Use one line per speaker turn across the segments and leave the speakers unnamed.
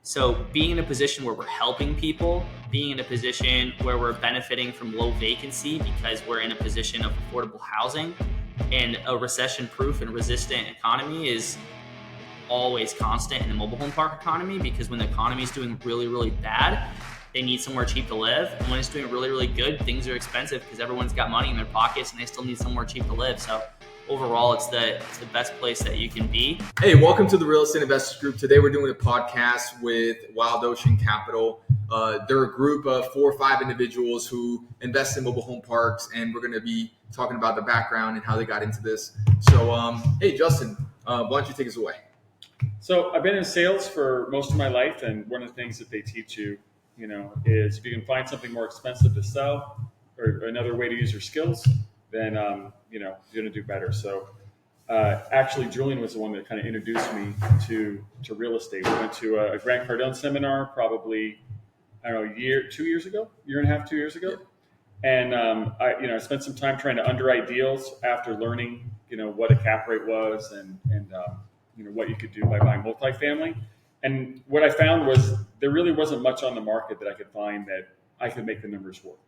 So being in a position where we're helping people, being in a position where we're benefiting from low vacancy because we're in a position of affordable housing and a recession-proof and resistant economy is always constant in the mobile home park economy, because when the economy is doing really, really bad, they need somewhere cheap to live. And when it's doing really, really good, things are expensive because everyone's got money in their pockets and they still need somewhere cheap to live. So overall, it's the best place that you can be.
Hey, welcome to the Real Estate Investors Group. Today we're doing a podcast with Wild Ocean Capital. They're a group of 4 or 5 individuals who invest in mobile home parks, and we're going to be talking about their background and how they got into this. So, hey, Justin, why don't you take us away?
So I've been in sales for most of my life, and one of the things that they teach you, is if you can find something more expensive to sell or another way to use your skills, then you're going to do better. So actually, Julian was the one that kind of introduced me to real estate. We went to a Grant Cardone seminar probably, I don't know, year and a half, 2 years ago. And I spent some time trying to underwrite deals after learning, what a cap rate was and what you could do by buying multifamily. And what I found was there really wasn't much on the market that I could find that I could make the numbers work.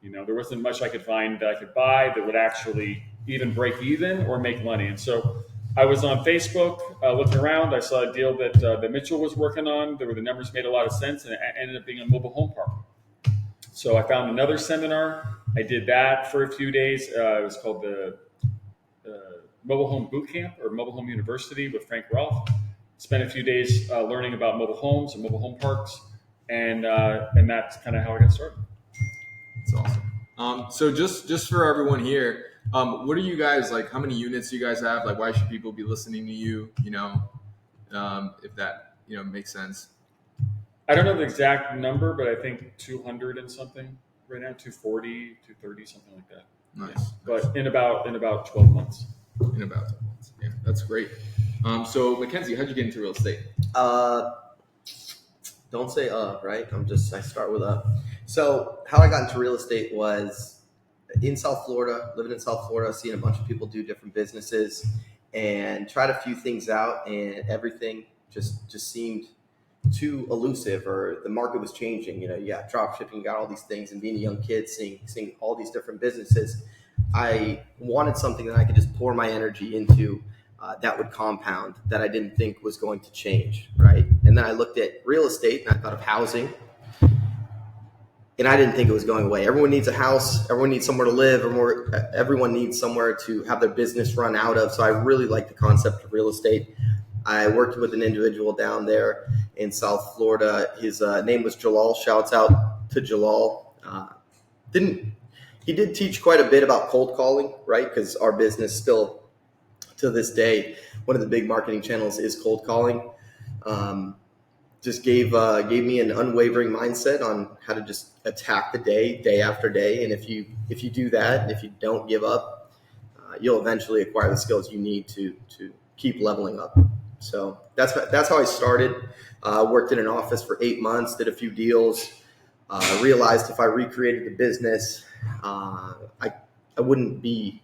There wasn't much I could find that I could buy that would actually even break even or make money. And so I was on Facebook looking around. I saw a deal that Mitchell was working on. The numbers made a lot of sense, and it ended up being a mobile home park. So I found another seminar. I did that for a few days. It was called the Mobile Home Boot Camp or Mobile Home University with Frank Rolfe. Spent a few days learning about mobile homes and mobile home parks, and that's kind of how I got started.
That's awesome. So just for everyone here, what are you guys like? How many units do you guys have? Like, why should people be listening to you? If that makes sense.
I don't know the exact number, but I think 200 and something right now, 240, 230, something like that.
Nice.
Yeah. But in about 12 months.
In about 12 months. Yeah, that's great. So Mackenzie, how'd you get into real estate?
Don't say right? I start with So how I got into real estate was in South Florida, living in South Florida, seeing a bunch of people do different businesses and tried a few things out, and everything just seemed too elusive, or the market was changing. You got drop shipping, you got all these things, and being a young kid seeing all these different businesses, I wanted something that I could just pour my energy into that would compound, that I didn't think was going to change, right? And then I looked at real estate and I thought of housing, and I didn't think it was going away. Everyone needs a house, everyone needs somewhere to live, everyone needs somewhere to have their business run out of. So I really like the concept of real estate. I worked with an individual down there in South Florida. His name was Jalal. Shouts out to Jalal. He did teach quite a bit about cold calling, right? Because our business still, to this day, one of the big marketing channels is cold calling. Just gave me an unwavering mindset on how to just attack the day after day. And if you do that, and if you don't give up, you'll eventually acquire the skills you need to keep leveling up. So that's how I started. Worked in an office for 8 months, did a few deals. Realized if I recreated the business, I wouldn't be.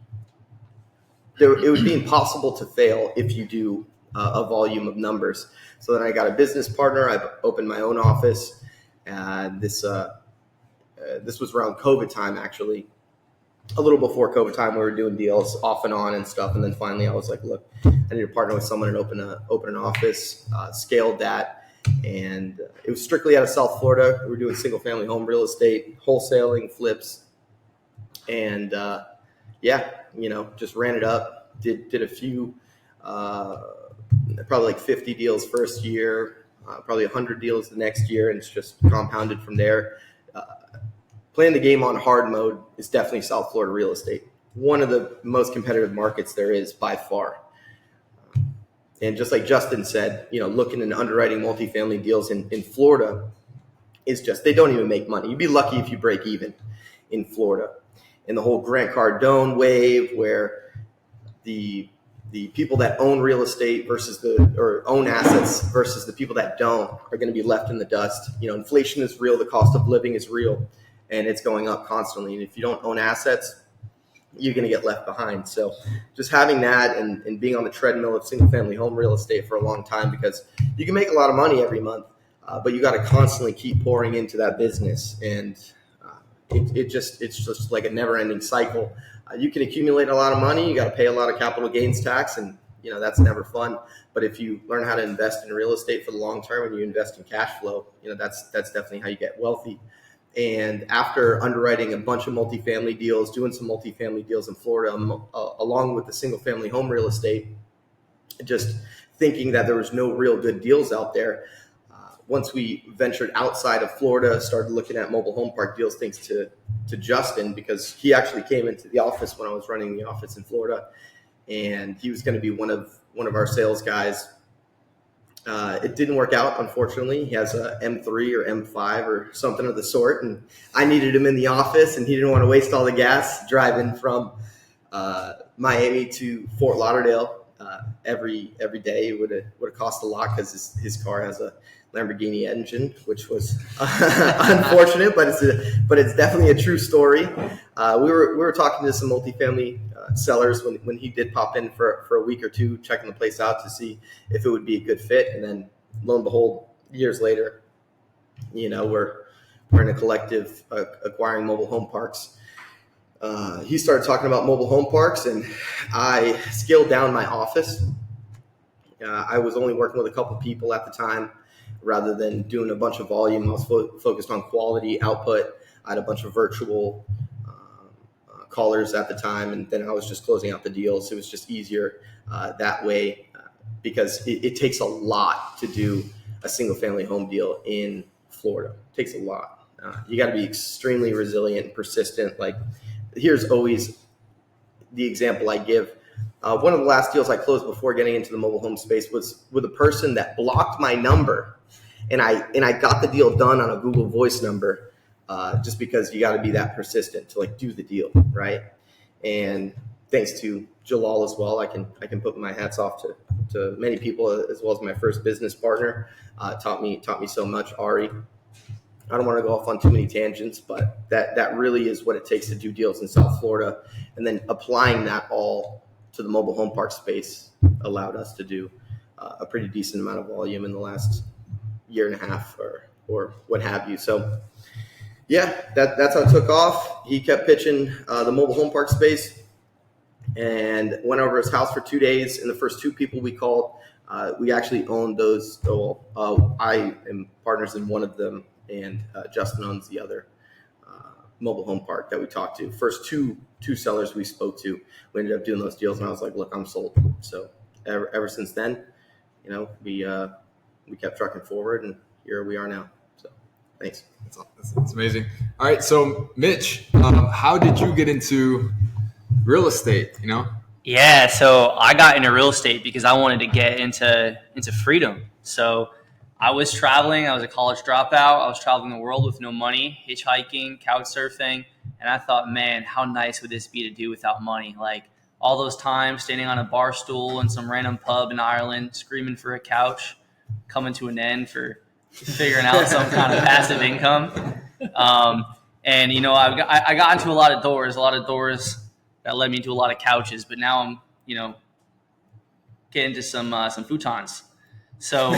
It would be impossible to fail if you do a volume of numbers. So then I got a business partner. I opened my own office. This was around COVID time, actually. A little before COVID time, we were doing deals off and on and stuff. And then finally I was like, look, I need to partner with someone and open an office, scaled that. And it was strictly out of South Florida. We were doing single family home real estate, wholesaling, flips. And just ran it up, did a few, probably like 50 deals first year, probably 100 deals the next year. And it's just compounded from there. Playing the game on hard mode is definitely South Florida real estate. One of the most competitive markets there is by far. And just like Justin said, looking and underwriting multifamily deals in Florida is just, they don't even make money. You'd be lucky if you break even in Florida. And the whole Grant Cardone wave, where the people that own real estate or own assets versus the people that don't are going to be left in the dust. Inflation is real. The cost of living is real. And it's going up constantly. And if you don't own assets, you're going to get left behind. So just having that and being on the treadmill of single family home real estate for a long time, because you can make a lot of money every month. but you got to constantly keep pouring into that business, and it's just like a never-ending cycle. You can accumulate a lot of money, you got to pay a lot of capital gains tax, and that's never fun. But if you learn how to invest in real estate for the long term and you invest in cash flow, that's definitely how you get wealthy. And after underwriting a bunch of multifamily deals, doing some multifamily deals in Florida, along with the single family home real estate, just thinking that there was no real good deals out there. Once we ventured outside of Florida, started looking at mobile home park deals, thanks to Justin, because he actually came into the office when I was running the office in Florida, and he was going to be one of our sales guys. It didn't work out, unfortunately. He has a M3 or M5 or something of the sort, and I needed him in the office, and he didn't want to waste all the gas driving from Miami to Fort Lauderdale every day. It would have cost a lot because his car has a Lamborghini engine, which was unfortunate, but it's definitely a true story. We were talking to some multifamily sellers when he did pop in for a week or two, checking the place out to see if it would be a good fit. And then lo and behold, years later, we're in a collective acquiring mobile home parks. He started talking about mobile home parks, and I scaled down my office. I was only working with a couple people at the time. Rather than doing a bunch of volume, I was focused on quality output. I had a bunch of virtual callers at the time, and then I was just closing out the deals. It was just easier that way because it takes a lot to do a single family home deal in Florida. It takes a lot. You got to be extremely resilient and persistent. Like, here's always the example I give. One of the last deals I closed before getting into the mobile home space was with a person that blocked my number. And I got the deal done on a Google Voice number, just because you got to be that persistent to do the deal, right? And thanks to Jalal as well, I can put my hats off to many people, as well as my first business partner. Taught me so much. Ari, I don't want to go off on too many tangents, but that really is what it takes to do deals in South Florida, and then applying that all to the mobile home park space allowed us to do a pretty decent amount of volume in the last year and a half or what have you. So yeah, that's how it took off. He kept pitching the mobile home park space, and went over his house for 2 days. And the first two people we called, we actually owned those. I am partners in one of them, and Justin owns the other mobile home park that we talked to. First two sellers we spoke to, we ended up doing those deals, and I was like, look, I'm sold. So ever since then, we kept trucking forward, and here we are now. So thanks.
That's amazing. All right. So Mitch, how did you get into real estate?
Yeah. So I got into real estate because I wanted to get into freedom. So I was traveling. I was a college dropout. I was traveling the world with no money, hitchhiking, couch surfing. And I thought, man, how nice would this be to do without money? Like, all those times standing on a bar stool in some random pub in Ireland, screaming for a couch, coming to an end for figuring out some kind of passive income. And I got into a lot of doors that led me to a lot of couches. But now I'm, getting into some futons. So,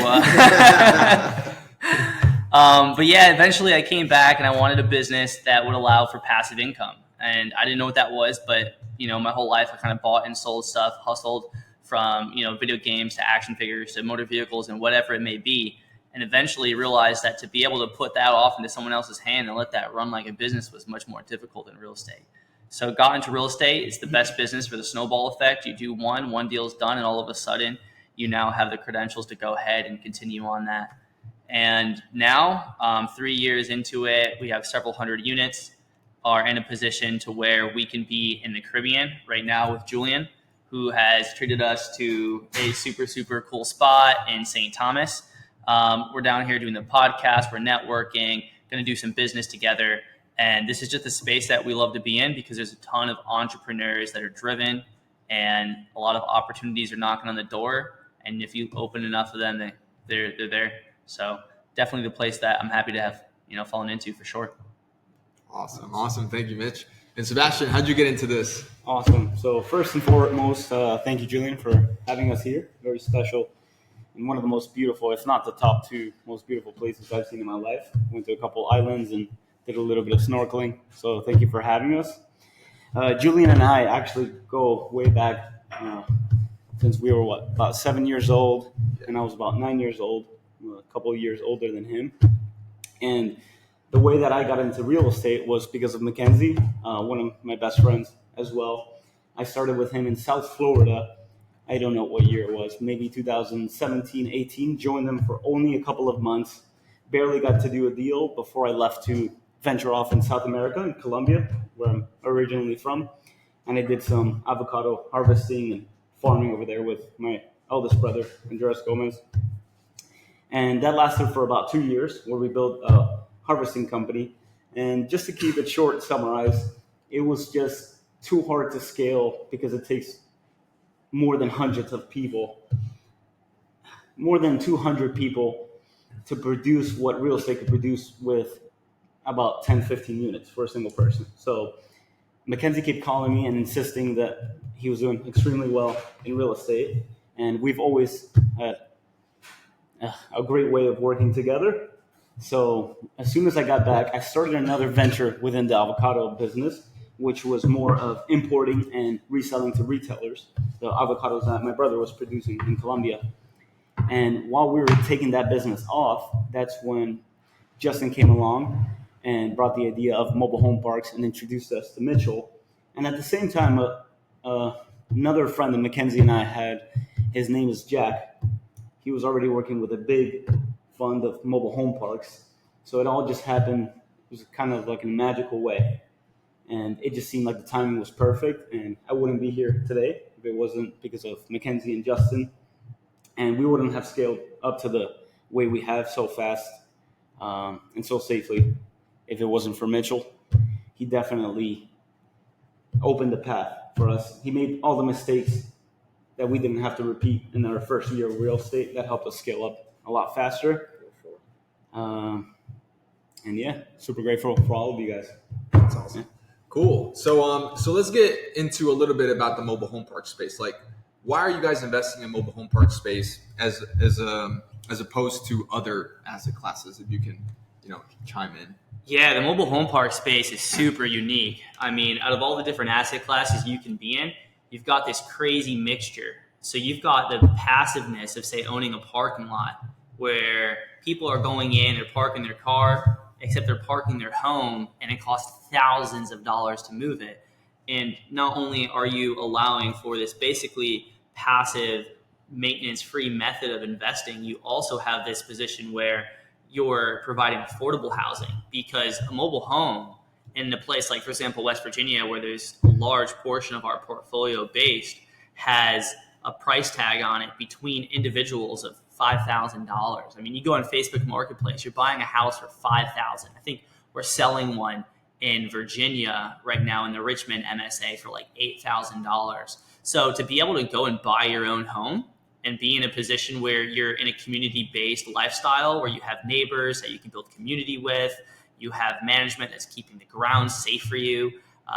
but yeah, eventually I came back and I wanted a business that would allow for passive income. And I didn't know what that was, but my whole life I kind of bought and sold stuff, hustled from, video games to action figures to motor vehicles and whatever it may be. And eventually realized that to be able to put that off into someone else's hand and let that run like a business was much more difficult than real estate. So got into real estate. It's the best business for the snowball effect. You do one deal's done, and all of a sudden you now have the credentials to go ahead and continue on that. And now, 3 years into it, we have several hundred units, are in a position to where we can be in the Caribbean right now with Julian, who has treated us to a super, super cool spot in St. Thomas. We're down here doing the podcast. We're networking, going to do some business together. And this is just a space that we love to be in because there's a ton of entrepreneurs that are driven and a lot of opportunities are knocking on the door. And if you open enough of them, they're there. So definitely the place that I'm happy to have, fallen into for sure.
Awesome. Thank you, Mitch. And Sebastian, how'd you get into this?
Awesome. So first and foremost, thank you, Julian, for having us here. Very special in one of the most beautiful, if not the top two most beautiful places I've seen in my life. Went to a couple islands and did a little bit of snorkeling. So thank you for having us. Julian and I actually go way back since we were about 7 years old, and I was about 9 years old, a couple of years older than him. And the way that I got into real estate was because of Mackenzie, one of my best friends as well. I started with him in South Florida. I don't know what year it was, maybe 2017, 18. Joined them for only a couple of months. Barely got to do a deal before I left to venture off in South America, in Colombia, where I'm originally from. And I did some avocado harvesting and farming over there with my eldest brother, Andres Gomez. And that lasted for about 2 years, where we built a harvesting company. And just to keep it short and summarize, it was just too hard to scale because it takes more than hundreds of people, more than 200 people to produce what real estate could produce with about 10, 15 units for a single person. So Mackenzie kept calling me and insisting that he was doing extremely well in real estate. And we've always had a great way of working together. So as soon as I got back, I started another venture within the avocado business, which was more of importing and reselling to retailers, the avocados that my brother was producing in Colombia. And while we were taking that business off, that's when Justin came along and brought the idea of mobile home parks and introduced us to Mitchell. And at the same time, another friend that Mackenzie and I had, his name is Jack. He was already working with a big fund of mobile home parks. So it all just happened. It was kind of like in a magical way. And it just seemed like the timing was perfect. And I wouldn't be here today if it wasn't because of Mackenzie and Justin. And we wouldn't have scaled up to the way we have so fast and so safely if it wasn't for Mitchell. He definitely opened the path for us. He made all the mistakes that we didn't have to repeat in our first year of real estate. That helped us scale up a lot faster. And yeah, super grateful for all of you guys.
That's awesome. Yeah. Cool. So let's get into a little bit about the mobile home park space. Like, why are you guys investing in mobile home park space as opposed to other asset classes? If you can, chime in.
Yeah, the mobile home park space is super unique. I mean, out of all the different asset classes you can be in, you've got this crazy mixture. So you've got the passiveness of, say, owning a parking lot where people are going in, they're parking their car, except they're parking their home, and it costs thousands of dollars to move it. And not only are you allowing for this basically passive, maintenance-free method of investing, you also have this position where you're providing affordable housing, because a mobile home in a place like, for example, West Virginia, where there's a large portion of our portfolio based, has a price tag on it between individuals of $5,000. I mean, you go on Facebook Marketplace, you're buying a house for $5,000. I think we're selling one in Virginia right now in the Richmond MSA for like $8,000. So to be able to go and buy your own home and be in a position where you're in a community-based lifestyle, where you have neighbors that you can build community with, you have management that's keeping the ground safe for you,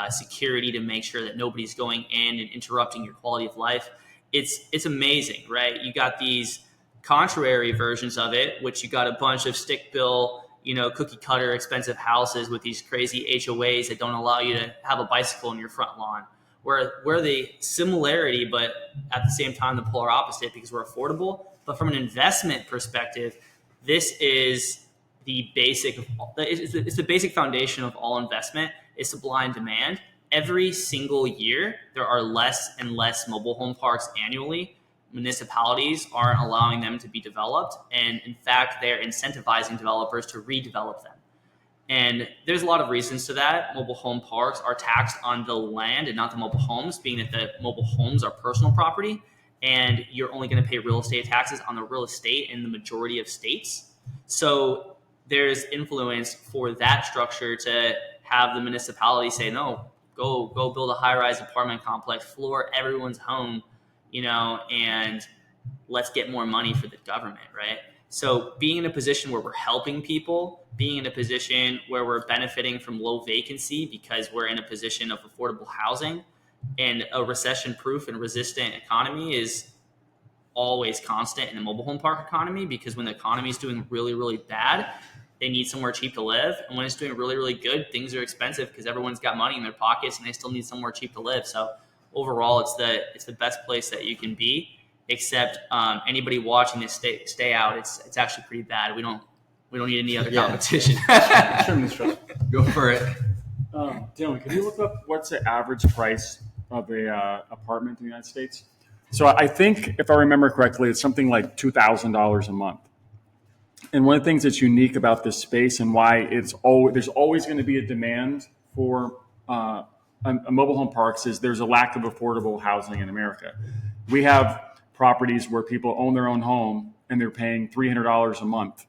security to make sure that nobody's going in and interrupting your quality of life. It's amazing, right? You got these contrary versions of it, which you got a bunch of stick-built, cookie cutter expensive houses with these crazy HOAs that don't allow you to have a bicycle in your front lawn. We're the similarity, but at the same time, the polar opposite, because we're affordable. But from an investment perspective, this is the basic, it's the basic foundation of all investment is supply and demand. Every single year, there are less and less mobile home parks annually. Municipalities aren't allowing them to be developed. And in fact, they're incentivizing developers to redevelop them. And there's a lot of reasons to that. Mobile home parks are taxed on the land and not the mobile homes, being that the mobile homes are personal property, and you're only going to pay real estate taxes on the real estate in the majority of states. So there's influence for that structure to have the municipality say, no, go build a high-rise apartment complex, floor everyone's home, and let's get more money for the government, right? So being in a position where we're helping people, being in a position where we're benefiting from low vacancy because we're in a position of affordable housing and a recession-proof and resistant economy is always constant in the mobile home park economy, because when the economy is doing really, really bad, they need somewhere cheap to live. And when it's doing really, really good, things are expensive because everyone's got money in their pockets and they still need somewhere cheap to live. So overall, it's the best place that you can be. Except anybody watching this, stay out. It's actually pretty bad. We don't need any other competition.
Extremely stressful.
Go for it.
Dylan, can you look up what's the average price of a apartment in the United States? So I think, if I remember correctly, it's something like $2,000 a month. And one of the things that's unique about this space and why there's always going to be a demand for a mobile home parks is there's a lack of affordable housing in America. We have properties where people own their own home and they're paying $300 a month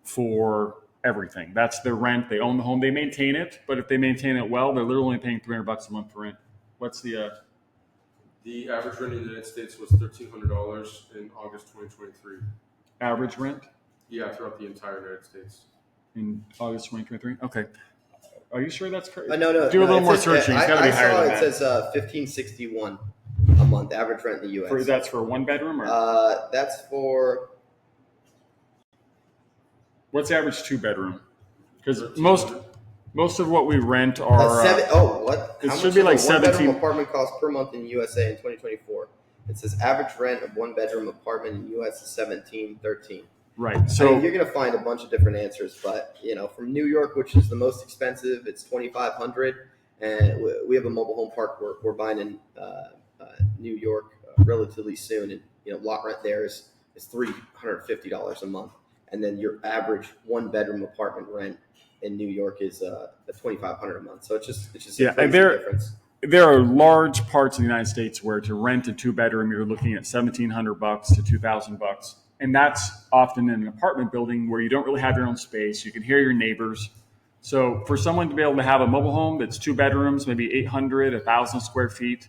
for everything. That's their rent. They own the home. They maintain it, but if they maintain it well, they're literally only paying $300 a month for rent. What's the
average rent in the United States was $1,300 in August 2023.
average rent
Yeah, throughout the entire United States.
in August 2023? Okay. Are you sure that's correct?
No.
Do a little more searching. It's got to be higher than that.
It says $1,561 a month average rent in the U.S.
That's for one bedroom, or
That's for
what's the average two bedroom? Because most of what we rent are
what?
It
How
should
much
be
does
like
a
17
one-bedroom apartment cost per month in USA in 2024? It says average rent of one-bedroom apartment in U.S. is $1,713.
right. So
you're going to find a bunch of different answers, but from New York, which is the most expensive, it's $2,500, and we have a mobile home park we're buying in New York relatively soon, and lot rent there is $350 a month, and then your average one-bedroom apartment rent in New York is $2,500 a month. So it's just a crazy difference.
There are large parts of the United States where to rent a two bedroom, you're looking at $1,700 to $2,000. And that's often in an apartment building where you don't really have your own space. You can hear your neighbors. So for someone to be able to have a mobile home that's two bedrooms, maybe 800, 1,000 square feet,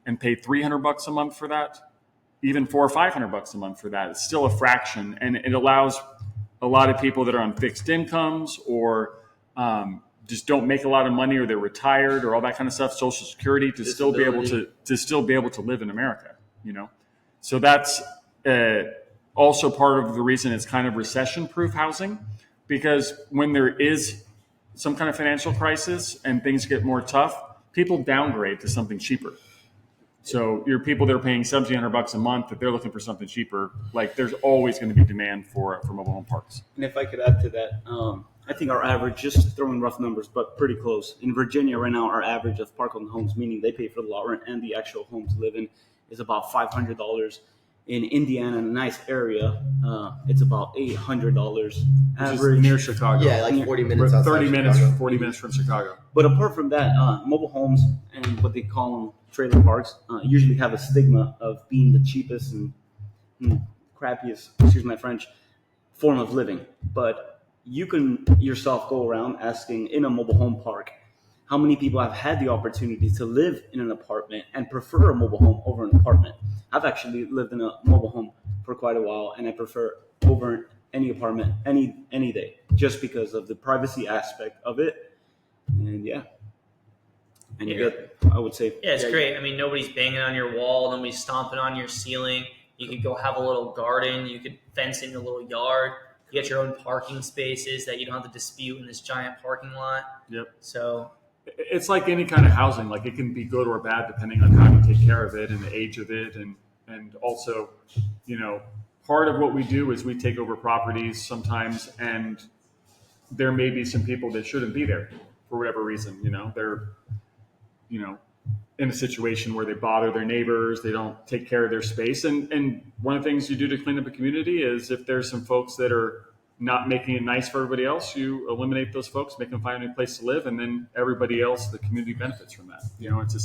and pay $300 a month for that, even $400 or $500 a month for that, it's still a fraction. And it allows a lot of people that are on fixed incomes or just don't make a lot of money, or they're retired, or all that kind of stuff, Social Security, to still be able to live in America. So that's also part of the reason it's kind of recession-proof housing, because when there is some kind of financial crisis and things get more tough, people downgrade to something cheaper. So your people that are paying $1,700 a month, if they're looking for something cheaper, like there's always going to be demand for mobile home parks.
And if I could add to that, I think our average, just throwing rough numbers, but pretty close. In Virginia right now, our average of park-owned homes, meaning they pay for the lot rent and the actual home to live in, is about $500. In Indiana, in a nice area, it's about $800 average.
Near Chicago.
Yeah, like 40 minutes outside
30 minutes,
Chicago.
40 minutes from Chicago.
But apart from that, mobile homes and what they call them trailer parks usually have a stigma of being the cheapest and crappiest, excuse my French, form of living. But you can yourself go around asking in a mobile home park how many people have had the opportunity to live in an apartment and prefer a mobile home over an apartment. I've actually lived in a mobile home for quite a while, and I prefer over any apartment any day, just because of the privacy aspect of it. And I would say,
Yeah, it's great. I mean, nobody's banging on your wall, nobody's stomping on your ceiling. You could go have a little garden. You could fence in your little yard. You get your own parking spaces that you don't have to dispute in this giant parking lot.
Yep.
So
it's like any kind of housing. Like it can be good or bad depending on how you take care of it and the age of it, and also, part of what we do is we take over properties sometimes, and there may be some people that shouldn't be there for whatever reason. They're in a situation where they bother their neighbors, they don't take care of their space. And one of the things you do to clean up a community is if there's some folks that are not making it nice for everybody else, you eliminate those folks, make them find a place to live, and then everybody else, the community benefits from that. It's a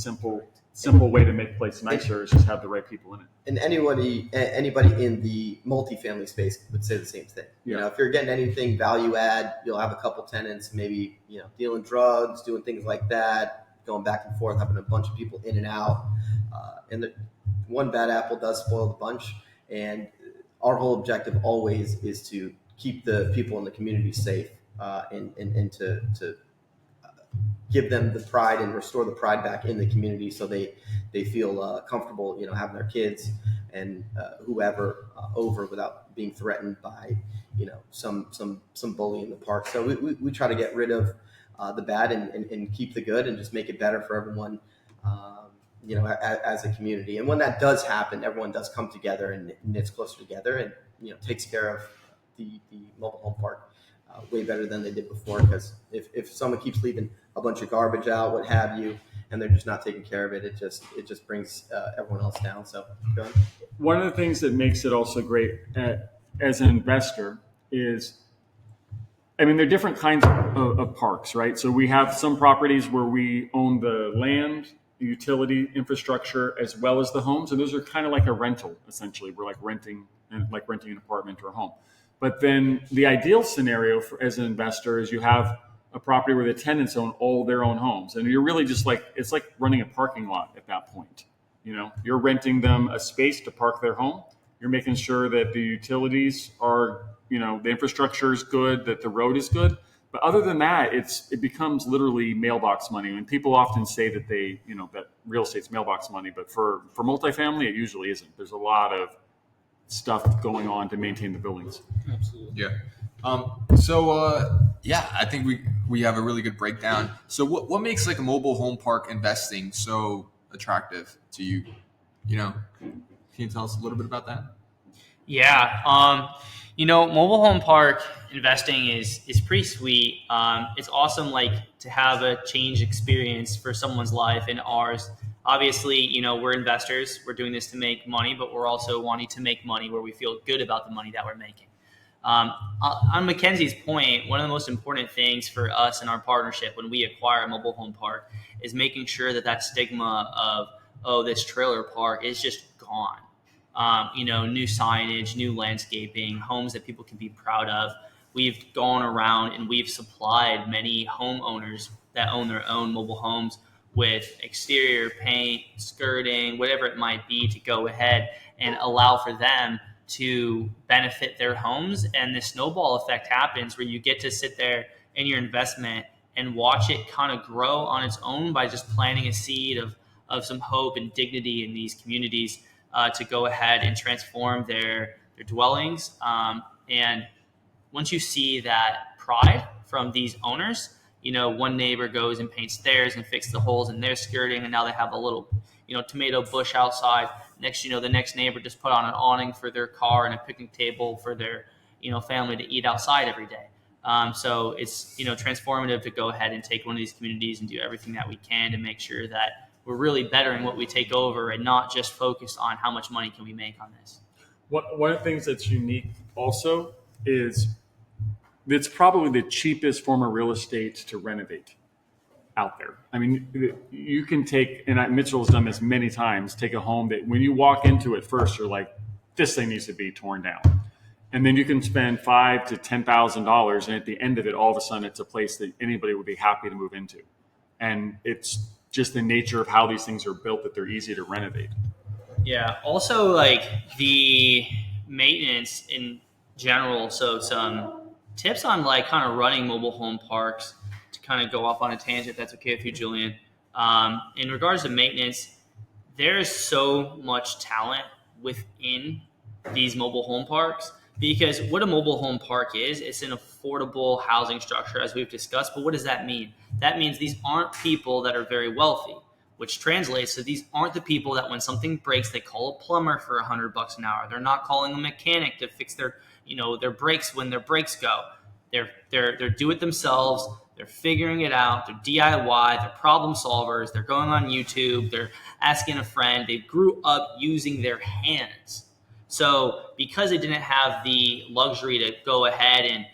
simple way to make a place nicer, is just have the right people in it.
And anybody in the multifamily space would say the same thing.
Yeah.
If you're getting anything value add, you'll have a couple tenants, maybe, dealing drugs, doing things like that, going back and forth, having a bunch of people in and out. And the one bad apple does spoil the bunch. And our whole objective always is to keep the people in the community safe, and to give them the pride and restore the pride back in the community, so they feel comfortable, having their kids and whoever over without being threatened by some bully in the park. So we try to get rid of the bad and keep the good and just make it better for everyone. As a community. And when that does happen, everyone does come together and knits closer together and, takes care of the mobile home park way better than they did before. Because if someone keeps leaving a bunch of garbage out, what have you, and they're just not taking care of it, it just brings everyone else down. So go ahead.
One of the things that makes it also great as an investor is, there are different kinds of parks, right? So we have some properties where we own the land, the utility infrastructure, as well as the homes, and those are kind of like a rental. Essentially, we're like renting an apartment or a home. But then the ideal scenario as an investor is you have a property where the tenants own all their own homes, and you're really just it's like running a parking lot at that point. You're renting them a space to park their home. You're making sure that the utilities are, the infrastructure is good, that the road is good. But other than that, it becomes literally mailbox money. And people often say that that real estate's mailbox money, but for multifamily, it usually isn't. There's a lot of stuff going on to maintain the buildings.
Absolutely. Yeah. I think we have a really good breakdown. So what makes like a mobile home park investing so attractive to you? Can you tell us a little bit about that?
Yeah. Mobile home park investing is pretty sweet. It's awesome, to have a change experience for someone's life and ours. Obviously, we're investors. We're doing this to make money, but we're also wanting to make money where we feel good about the money that we're making. On Mackenzie's point, one of the most important things for us in our partnership when we acquire a mobile home park is making sure that stigma of, this trailer park is just gone. New signage, new landscaping, homes that people can be proud of. We've gone around and we've supplied many homeowners that own their own mobile homes with exterior paint, skirting, whatever it might be, to go ahead and allow for them to benefit their homes. And the snowball effect happens where you get to sit there in your investment and watch it kind of grow on its own by just planting a seed of some hope and dignity in these communities to go ahead and transform their dwellings. And once you see that pride from these owners, one neighbor goes and paints theirs and fixes the holes in their skirting, and now they have a little, tomato bush outside. Next, the next neighbor just put on an awning for their car and a picnic table for their, family to eat outside every day. So it's, transformative to go ahead and take one of these communities and do everything that we can to make sure that we're really bettering what we take over and not just focus on how much money can we make on this.
One of the things that's unique also is it's probably the cheapest form of real estate to renovate out there. You can take, and Mitchell has done this many times, take a home that when you walk into it first, you're like, this thing needs to be torn down. And then you can spend $5,000 to $10,000, and at the end of it, all of a sudden, it's a place that anybody would be happy to move into. And it's just the nature of how these things are built that they're easy to renovate.
Yeah. Also, the maintenance in general. So some tips on kind of running mobile home parks, to kind of go off on a tangent. That's okay with you, Julian. In regards to maintenance, there's so much talent within these mobile home parks, because what a mobile home park is, it's an affordable housing structure, as we've discussed. But what does that mean? That means these aren't people that are very wealthy, which translates to these aren't the people that when something breaks, they call a plumber for $100 an hour. They're not calling a mechanic to fix their brakes when their brakes go. They're do it themselves. They're figuring it out. They're DIY. They're problem solvers. They're going on YouTube. They're asking a friend. They grew up using their hands. So because they didn't have the luxury to go ahead and,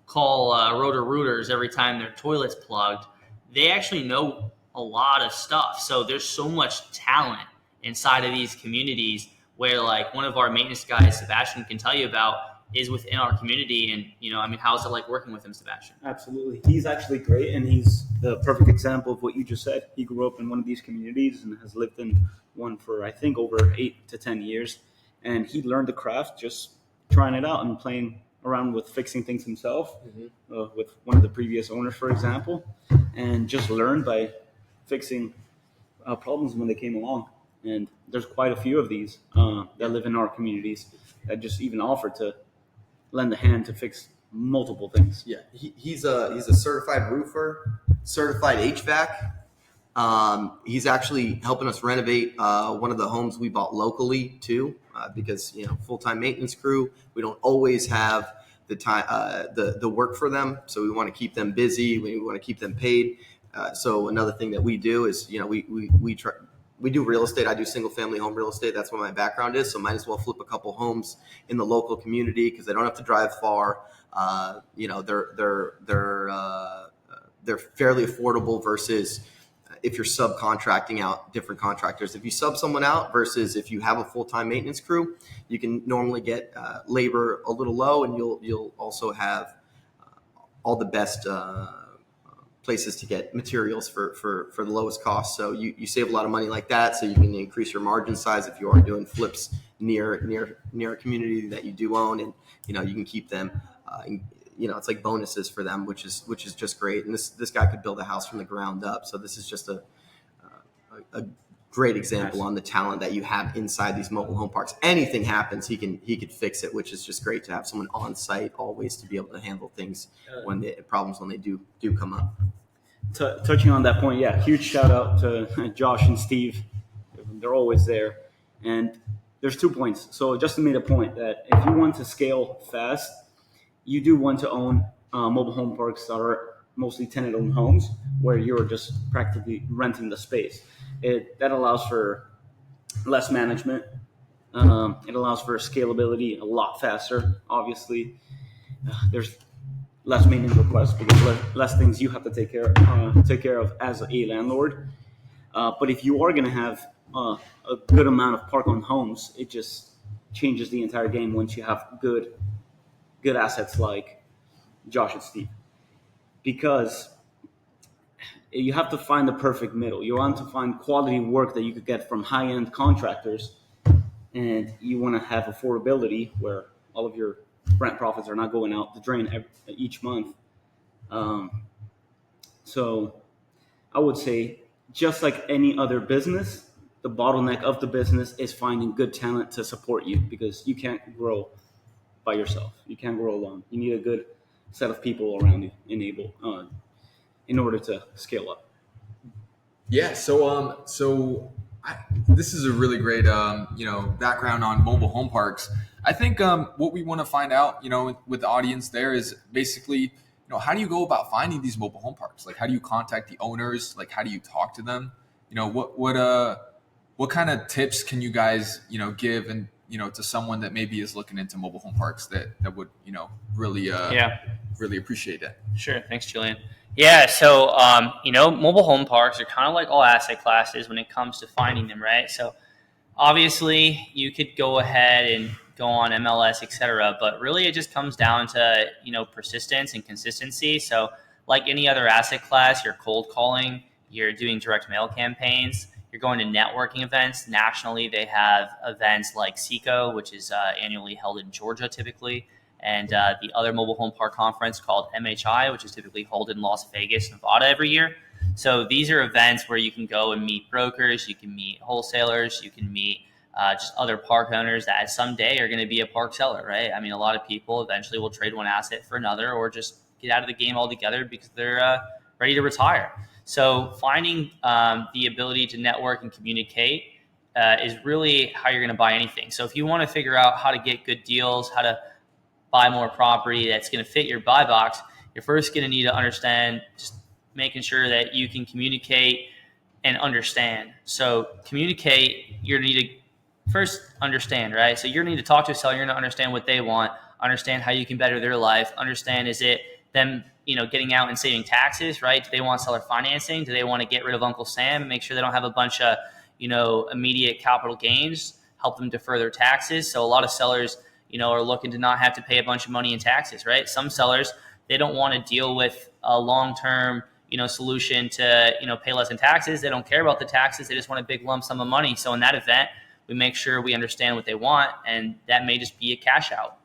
call Roto-Rooters every time their toilet's plugged, they actually know a lot of stuff. So there's so much talent inside of these communities where, one of our maintenance guys, Sebastian, can tell you about, is within our community. And, how's it like working with him, Sebastian?
Absolutely. He's actually great, and he's the perfect example of what you just said. He grew up in one of these communities and has lived in one for, I think, over 8 to 10 years. And he learned the craft just trying it out and playing around with fixing things himself, with one of the previous owners, for example, and just learned by fixing problems when they came along. And there's quite a few of these that live in our communities that just even offer to lend a hand to fix multiple things.
Yeah, he's a certified roofer, certified HVAC. He's actually helping us renovate one of the homes we bought locally too, because full-time maintenance crew. We don't always have the time, the work for them, so we want to keep them busy. We want to keep them paid. So another thing that we do is we do real estate. I do single-family home real estate. That's what my background is. So might as well flip a couple homes in the local community because they don't have to drive far. They're fairly affordable versus if you're subcontracting out different contractors. If you sub someone out versus if you have a full-time maintenance crew, you can normally get labor a little low, and you'll also have all the best places to get materials for the lowest cost. So you save a lot of money like that. So you can increase your margin size if you are doing flips near a community that you do own, and you can keep them. It's like bonuses for them, which is just great. And this guy could build a house from the ground up. So this is just a great example on the talent that you have inside these mobile home parks. Anything happens, he could fix it, which is just great to have someone on site always to be able to handle things when they do come up.
Touching on that point, huge shout out to Josh and Steve. They're always there. And there's 2 points. So Justin made a point that if you want to scale fast, you do want to own mobile home parks that are mostly tenant-owned homes where you're just practically renting the space. That allows for less management. It allows for scalability a lot faster. Obviously, there's less maintenance requests because less things you have to take care of as a landlord. But if you are going to have a good amount of park-owned homes, it just changes the entire game once you have good assets like Josh and Steve, because you have to find the perfect middle. You want to find quality work that you could get from high-end contractors, and you want to have affordability where all of your rent profits are not going out the drain each month. So I would say, just like any other business, the bottleneck of the business is finding good talent to support you, because you can't grow by yourself. You can't grow alone. You need a good set of people around you in order to scale up.
Yeah. So this is a really great background on mobile home parks. I think what we want to find out with the audience there is basically how do you go about finding these mobile home parks? Like, how do you contact the owners? Like, how do you talk to them? What kind of tips can you guys give and to someone that maybe is looking into mobile home parks that would really appreciate it?
Sure. Thanks, Julian. Yeah. So, mobile home parks are kind of like all asset classes when it comes to finding them, right? So obviously you could go ahead and go on MLS, et cetera, but really it just comes down to, persistence and consistency. So like any other asset class, you're cold calling, you're doing direct mail campaigns, you're going to networking events. Nationally, they have events like SECO, which is annually held in Georgia typically, and the other mobile home park conference called MHI, which is typically held in Las Vegas, Nevada every year. So these are events where you can go and meet brokers, you can meet wholesalers, you can meet just other park owners that someday are going to be a park seller, right? I mean, a lot of people eventually will trade one asset for another or just get out of the game altogether because they're ready to retire. So finding the ability to network and communicate is really how you're going to buy anything. So if you want to figure out how to get good deals, how to buy more property that's going to fit your buy box, you're first going to need to understand just making sure that you can communicate and understand. So communicate, you're going to need to first understand, right? So you're going to need to talk to a seller, you're going to understand what they want, understand how you can better their life, understand is it them getting out and saving taxes, right? Do they want seller financing? Do they want to get rid of Uncle Sam and make sure they don't have a bunch of, immediate capital gains, help them defer their taxes? So a lot of sellers, are looking to not have to pay a bunch of money in taxes, right? Some sellers, they don't want to deal with a long-term, solution to, pay less in taxes. They don't care about the taxes. They just want a big lump sum of money. So in that event, we make sure we understand what they want, and that may just be a cash out,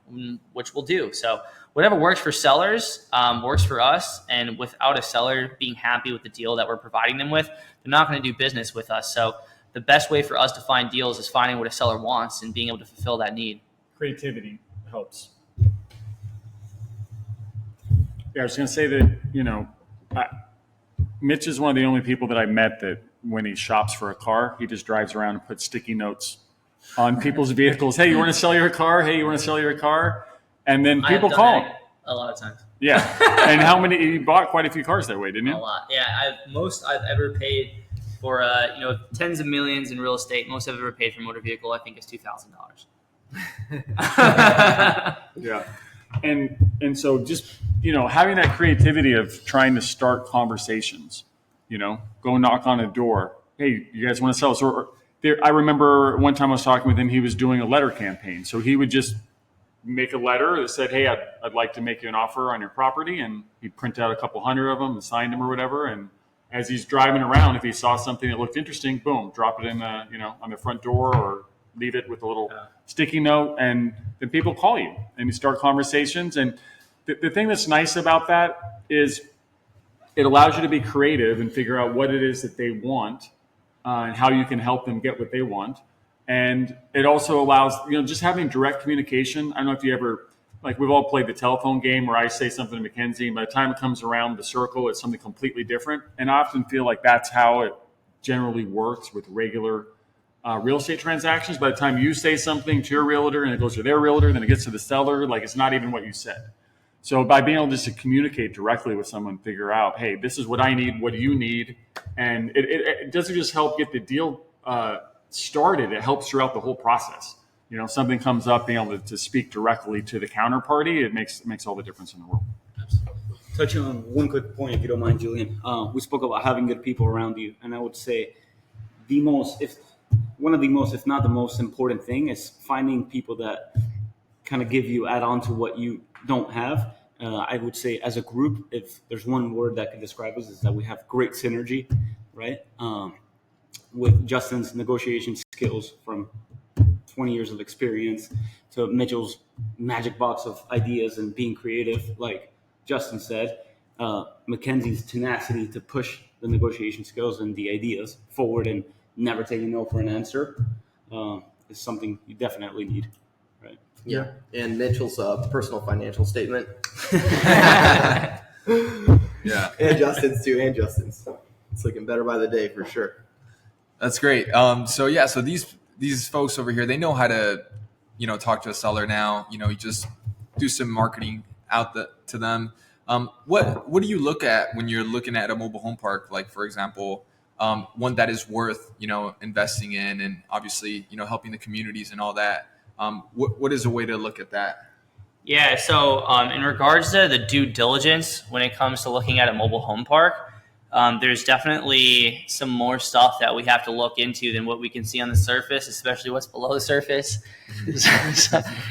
which we'll do. So whatever works for sellers works for us. And without a seller being happy with the deal that we're providing them with, they're not going to do business with us. So the best way for us to find deals is finding what a seller wants and being able to fulfill that need.
Creativity helps. Yeah, I was going to say that, Mitch is one of the only people that I met that when he shops for a car, he just drives around and puts sticky notes on people's vehicles. Hey, you want to sell your car? Hey, you want to sell your car? And then people call him.
A lot of times.
Yeah. And how many? You bought quite a few cars that way, didn't you?
A lot. Yeah. Most I've ever paid for, tens of millions in real estate. Most I've ever paid for a motor vehicle, I think, is $2,000.
Yeah. And so just, having that creativity of trying to start conversations, go knock on a door. Hey, you guys want to sell? I remember one time I was talking with him, he was doing a letter campaign. So he would just make a letter that said, hey, I'd like to make you an offer on your property. And he'd print out a couple hundred of them and sign them or whatever. And as he's driving around, if he saw something that looked interesting, boom, drop it in on the front door or leave it with a little sticky note. And then people call you and you start conversations. And the thing that's nice about that is it allows you to be creative and figure out what it is that they want and how you can help them get what they want. And it also allows, just having direct communication. I don't know if you ever, we've all played the telephone game where I say something to Mackenzie, and by the time it comes around the circle, it's something completely different. And I often feel like that's how it generally works with regular real estate transactions. By the time you say something to your realtor and it goes to their realtor, then it gets to the seller, it's not even what you said. So by being able just to communicate directly with someone, figure out, hey, this is what I need, what do you need? And it doesn't just help get the deal started, it helps throughout the whole process. Something comes up, being able to speak directly to the counterparty, it makes all the difference in the world.
Touching on one quick point, if you don't mind, Julian. We spoke about having good people around you, and I would say one of the most, if not the most important thing is finding people that kind of give you, add on to what you don't have. I would say as a group, if there's one word that can describe us, is that we have great synergy, right? With Justin's negotiation skills from 20 years of experience to Mitchell's magic box of ideas and being creative, like Justin said, Mackenzie's tenacity to push the negotiation skills and the ideas forward and never taking no for an answer is something you definitely need, right?
Yeah. And Mitchell's personal financial statement.
Yeah.
And Justin's too, It's looking better by the day for sure.
That's great. So these folks over here, they know how to, talk to a seller now. You just do some marketing out to them. What do you look at when you're looking at a mobile home park? Like, for example, one that is worth, investing in, and obviously, helping the communities and all that. What is a way to look at that?
Yeah. So in regards to the due diligence, when it comes to looking at a mobile home park, there's definitely some more stuff that we have to look into than what we can see on the surface, especially what's below the surface.
It's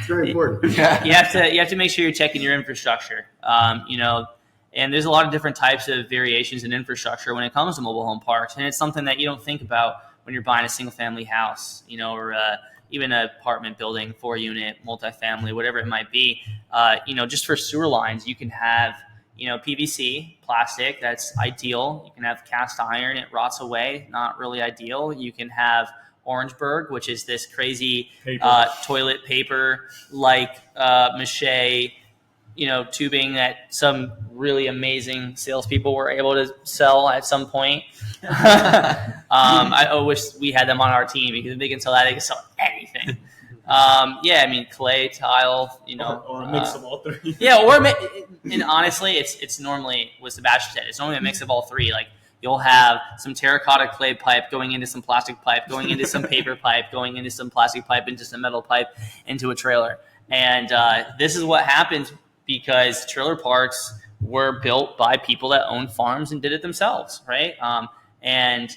very important.
Yeah. You have to make sure you're checking your infrastructure. And there's a lot of different types of variations in infrastructure when it comes to mobile home parks, and it's something that you don't think about when you're buying a single family house, or even an apartment building, 4-unit, multifamily, whatever it might be. Just for sewer lines, you can have PVC, plastic, that's ideal. You can have cast iron, it rots away, not really ideal. You can have Orangeburg, which is this crazy toilet paper like mache, tubing that some really amazing salespeople were able to sell at some point. I wish we had them on our team, because if they can sell that, they can sell anything. Clay, tile,
or a mix of all three.
And honestly, it's normally, what Sebastian said, it's normally a mix of all three. Like, you'll have some terracotta clay pipe going into some plastic pipe, going into some paper pipe, going into some plastic pipe, into some metal pipe, into a trailer. And this is what happens because trailer parks were built by people that owned farms and did it themselves, right? And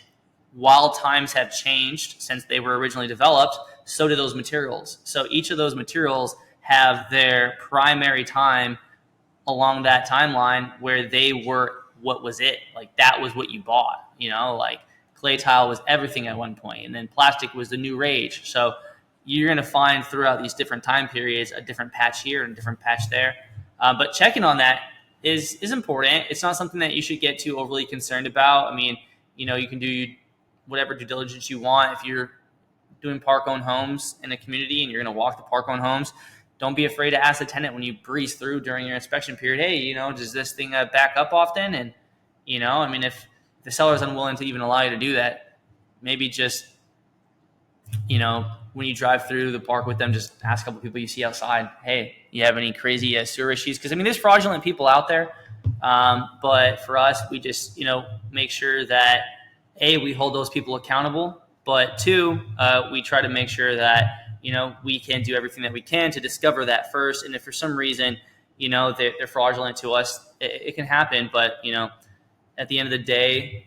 while times have changed since they were originally developed, so do those materials. So each of those materials have their primary time along that timeline where they were what was it. Like, that was what you bought, like clay tile was everything at one point, and then plastic was the new rage. So you're going to find throughout these different time periods a different patch here and a different patch there. But checking on that is important. It's not something that you should get too overly concerned about. I mean, you can do whatever due diligence you want. If you're doing park-owned homes in a community and you're going to walk the park-owned homes, don't be afraid to ask the tenant when you breeze through during your inspection period, hey, does this thing back up often? And, if the seller is unwilling to even allow you to do that, maybe just, when you drive through the park with them, just ask a couple people you see outside, hey, you have any crazy sewer issues? Because, there's fraudulent people out there. But for us, we just, make sure that, A, we hold those people accountable, but 2, we try to make sure that, we can do everything that we can to discover that first. And if for some reason, they're fraudulent to us, it can happen. But, at the end of the day,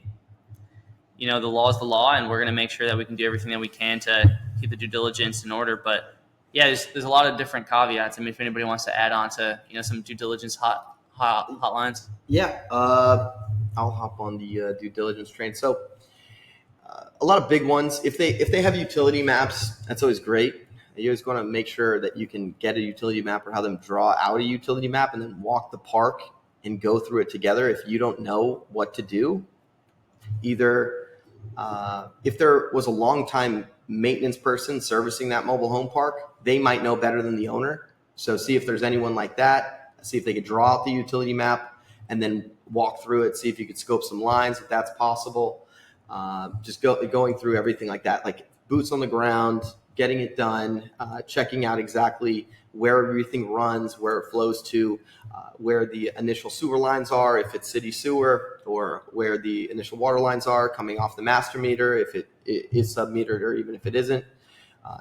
the law is the law, and we're going to make sure that we can do everything that we can to keep the due diligence in order. But yeah, there's a lot of different caveats. If anybody wants to add on to, some due diligence hotlines.
Yeah. I'll hop on the due diligence train. So a lot of big ones, if they have utility maps, that's always great. You always want to make sure that you can get a utility map or have them draw out a utility map and then walk the park and go through it together. If you don't know what to do, either if there was a long-time maintenance person servicing that mobile home park, they might know better than the owner. So see if there's anyone like that. See if they could draw out the utility map and then walk through it. See if you could scope some lines if that's possible. Just going through everything like that, like boots on the ground, getting it done, checking out exactly where everything runs, where it flows to, where the initial sewer lines are, if it's city sewer, or where the initial water lines are coming off the master meter, if it is sub-metered or even if it isn't.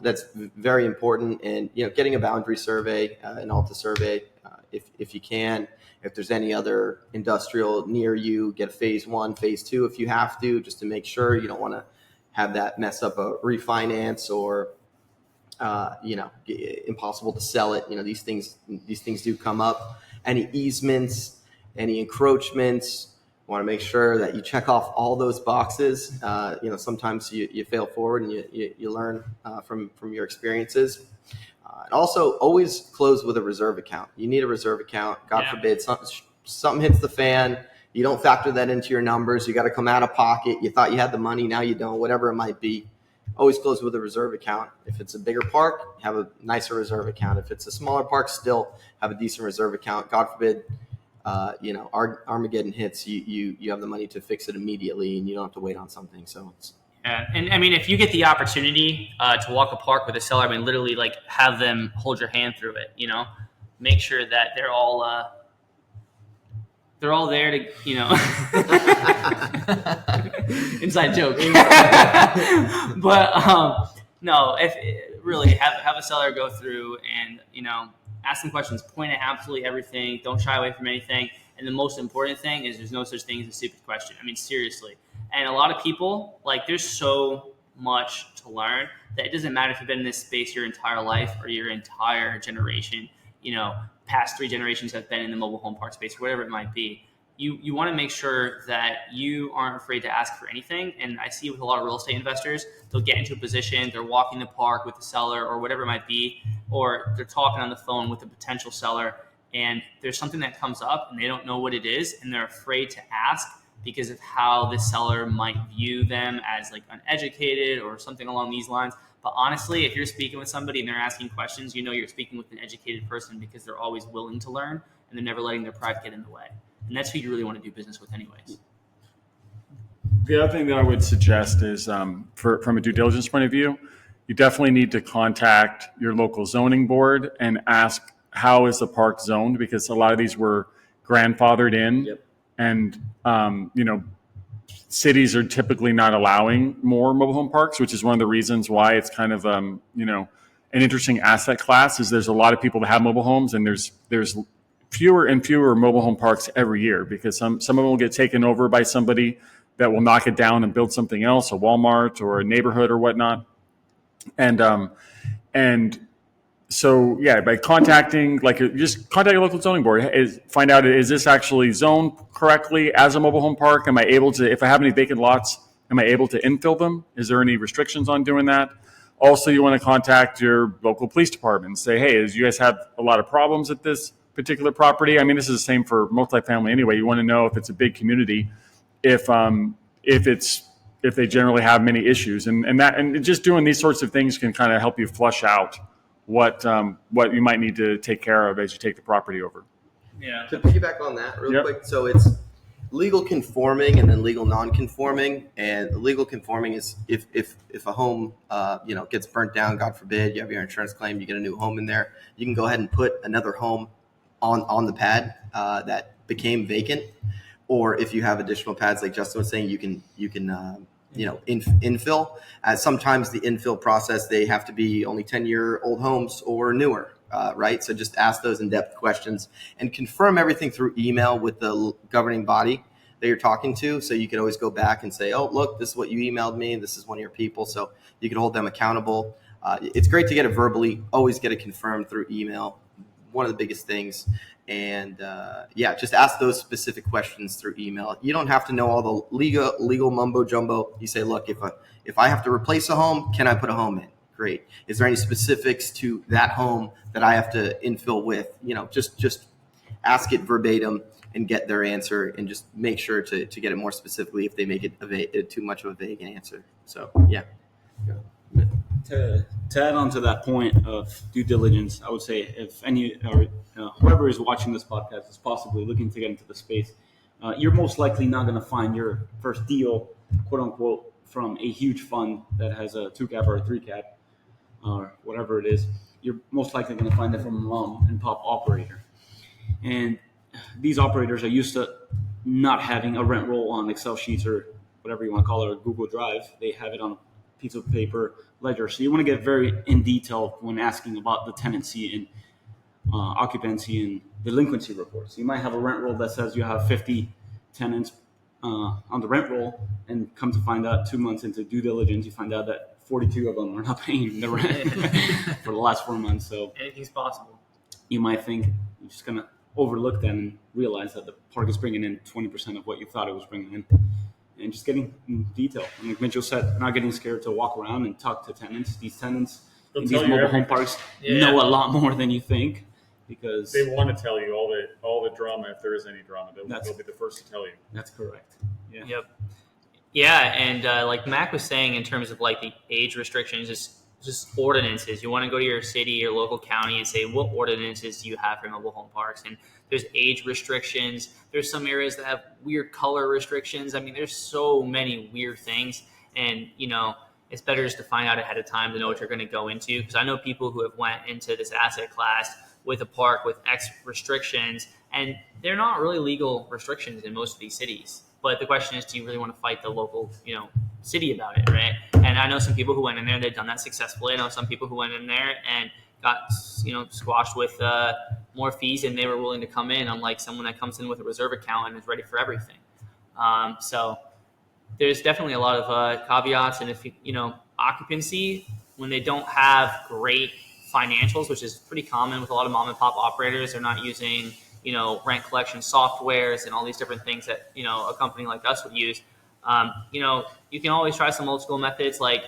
That's very important. And, getting a boundary survey, an Alta survey, if you can. If there's any other industrial near you, get a phase 1, phase 2 if you have to, just to make sure you don't want to have that mess up a refinance or impossible to sell it. These things do come up. Any easements, any encroachments, want to make sure that you check off all those boxes. Sometimes you fail forward and you learn from your experiences. And also always close with a reserve account. You need a reserve account. God forbid something hits the fan. You don't factor that into your numbers. You got to come out of pocket. You thought you had the money. Now you don't, whatever it might be. Always close with a reserve account. If it's a bigger park, have a nicer reserve account. If it's a smaller park, still have a decent reserve account. God forbid, Armageddon hits, you have the money to fix it immediately and you don't have to wait on something. So it's,
yeah. And if you get the opportunity to walk a park with a seller, literally have them hold your hand through it, make sure that they're all there to, inside joke. But no, if really have a seller go through and, ask them questions, point at absolutely everything. Don't shy away from anything. And the most important thing is there's no such thing as a stupid question. Seriously. And a lot of people, there's so much to learn that it doesn't matter if you've been in this space your entire life or your entire generation, past 3 generations have been in the mobile home park space, whatever it might be. You want to make sure that you aren't afraid to ask for anything. And I see with a lot of real estate investors, they'll get into a position, they're walking the park with the seller or whatever it might be, or they're talking on the phone with a potential seller, and there's something that comes up and they don't know what it is, and they're afraid to ask because of how the seller might view them as uneducated or something along these lines. But honestly, if you're speaking with somebody and they're asking questions, you're speaking with an educated person because they're always willing to learn and they're never letting their pride get in the way. And that's who you really want to do business with anyways.
The other thing that I would suggest is from a due diligence point of view, you definitely need to contact your local zoning board and ask, how is the park zoned? Because a lot of these were grandfathered in.
Yep.
And, cities are typically not allowing more mobile home parks, which is one of the reasons why it's kind of, an interesting asset class. Is there's a lot of people that have mobile homes, and there's fewer and fewer mobile home parks every year because some of them will get taken over by somebody that will knock it down and build something else, a Walmart or a neighborhood or whatnot. And so, yeah, by contacting, just contact your local zoning board, find out, is this actually zoned correctly as a mobile home park? Am I able to, if I have any vacant lots, am I able to infill them? Is there any restrictions on doing that? Also, you want to contact your local police department and say, hey, you guys have a lot of problems at this particular property. This is the same for multifamily anyway. You want to know if it's a big community, if if they generally have many issues, and just doing these sorts of things can kind of help you flush out what you might need to take care of as you take the property over.
Yeah.
To piggyback on that real
Yep.
quick, so it's legal conforming and then legal non-conforming. And legal conforming is if a home gets burnt down, God forbid, you have your insurance claim, you get a new home in there, you can go ahead and put another home on the pad that became vacant. Or if you have additional pads, like Justin was saying, you can infill. Sometimes the infill process, they have to be only 10-year-old homes or newer. Right? So just ask those in-depth questions and confirm everything through email with the governing body that you're talking to. So you can always go back and say, oh, look, this is what you emailed me. This is one of your people. So you can hold them accountable. It's great to get it verbally. Always get it confirmed through email. One of the biggest things. And just ask those specific questions through email. You don't have to know all the legal mumbo jumbo. You say, look, if I have to replace a home, can I put a home in? Great. Is there any specifics to that home that I have to infill with? Just ask it verbatim and get their answer, and just make sure to get it more specifically if they make it too much of a vague answer. So, yeah.
To add on to that point of due diligence, I would say if any or whoever is watching this podcast is possibly looking to get into the space, you're most likely not going to find your first deal, quote unquote, from a huge fund that has a 2-cap or a 3-cap. Or whatever it is, you're most likely going to find it from a mom and pop operator. And these operators are used to not having a rent roll on Excel sheets or whatever you want to call it, or Google Drive. They have it on a piece of paper, ledger. So you want to get very in detail when asking about the tenancy and occupancy and delinquency reports. You might have a rent roll that says you have 50 tenants on the rent roll, and come to find out 2 months into due diligence, you find out that 42 of them are not paying the rent for the last 4 months. So
Anything's possible.
you might think you're just going to overlook that and realize that the park is bringing in 20% of what you thought it was bringing in. And just getting in detail. And like Mitchell said, not getting scared to walk around and talk to tenants. These tenants
They'll
in
tell
these
you
mobile home
everything.
parks
Yeah.
know a lot more than you think, because
They want to tell you all the drama, if there is any drama. They'll be the first to tell you.
that's correct. Yeah.
Yep. Yeah, and like Mac was saying, in terms of like the age restrictions, just ordinances. You want to go to your city, your local county, and say, what ordinances do you have for mobile home parks? And there's age restrictions. There's some areas that have weird color restrictions. I mean, there's so many weird things, and it's better just to find out ahead of time to know what you're going to go into. Because I know people who have went into this asset class with a park with X restrictions, and they're not really legal restrictions in most of these cities. But the question is, do you really want to fight the local, city about it, right? And I know some people who went in there, they've done that successfully. I know some people who went in there and got, squashed with more fees, and they were willing to come in, unlike someone that comes in with a reserve account and is ready for everything. So there's definitely a lot of caveats. And if occupancy, when they don't have great financials, which is pretty common with a lot of mom and pop operators, they're not using rent collection softwares and all these different things that a company like us would use. You can always try some old school methods, like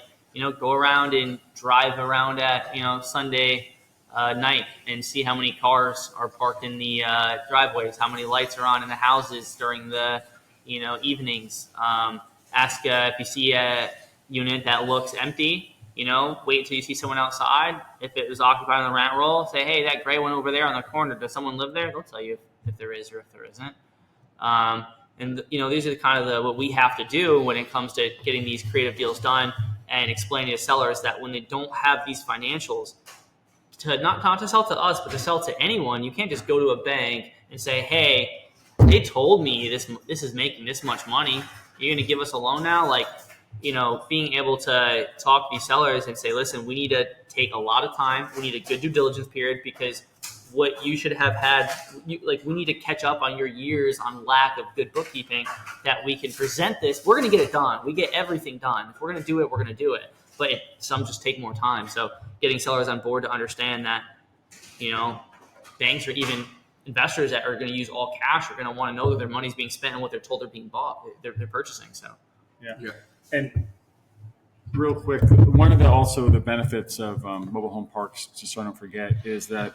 go around and drive around at Sunday night and see how many cars are parked in the driveways, how many lights are on in the houses during the evenings. Ask if you see a unit that looks empty. Wait until you see someone outside. If it was occupied on the rent roll, say, hey, that gray one over there on the corner, does someone live there? They'll tell you if there is or if there isn't. And these are kind of what we have to do when it comes to getting these creative deals done, and explaining to sellers that when they don't have these financials, to not to sell to us, but to sell to anyone, you can't just go to a bank and say, hey, they told me this is making this much money. You're going to give us a loan now? Being able to talk to these sellers and say, listen, we need to take a lot of time. We need a good due diligence period, because what you should have had, we need to catch up on your years on lack of good bookkeeping, that we can present this. We're going to get it done. We get everything done. If we're going to do it, we're going to do it. But some just take more time. So getting sellers on board to understand that, banks or even investors that are going to use all cash are going to want to know that their money's being spent and what they're told they're being bought, they're purchasing. So
Yeah. And real quick, one of the benefits of mobile home parks, just so I don't forget, is that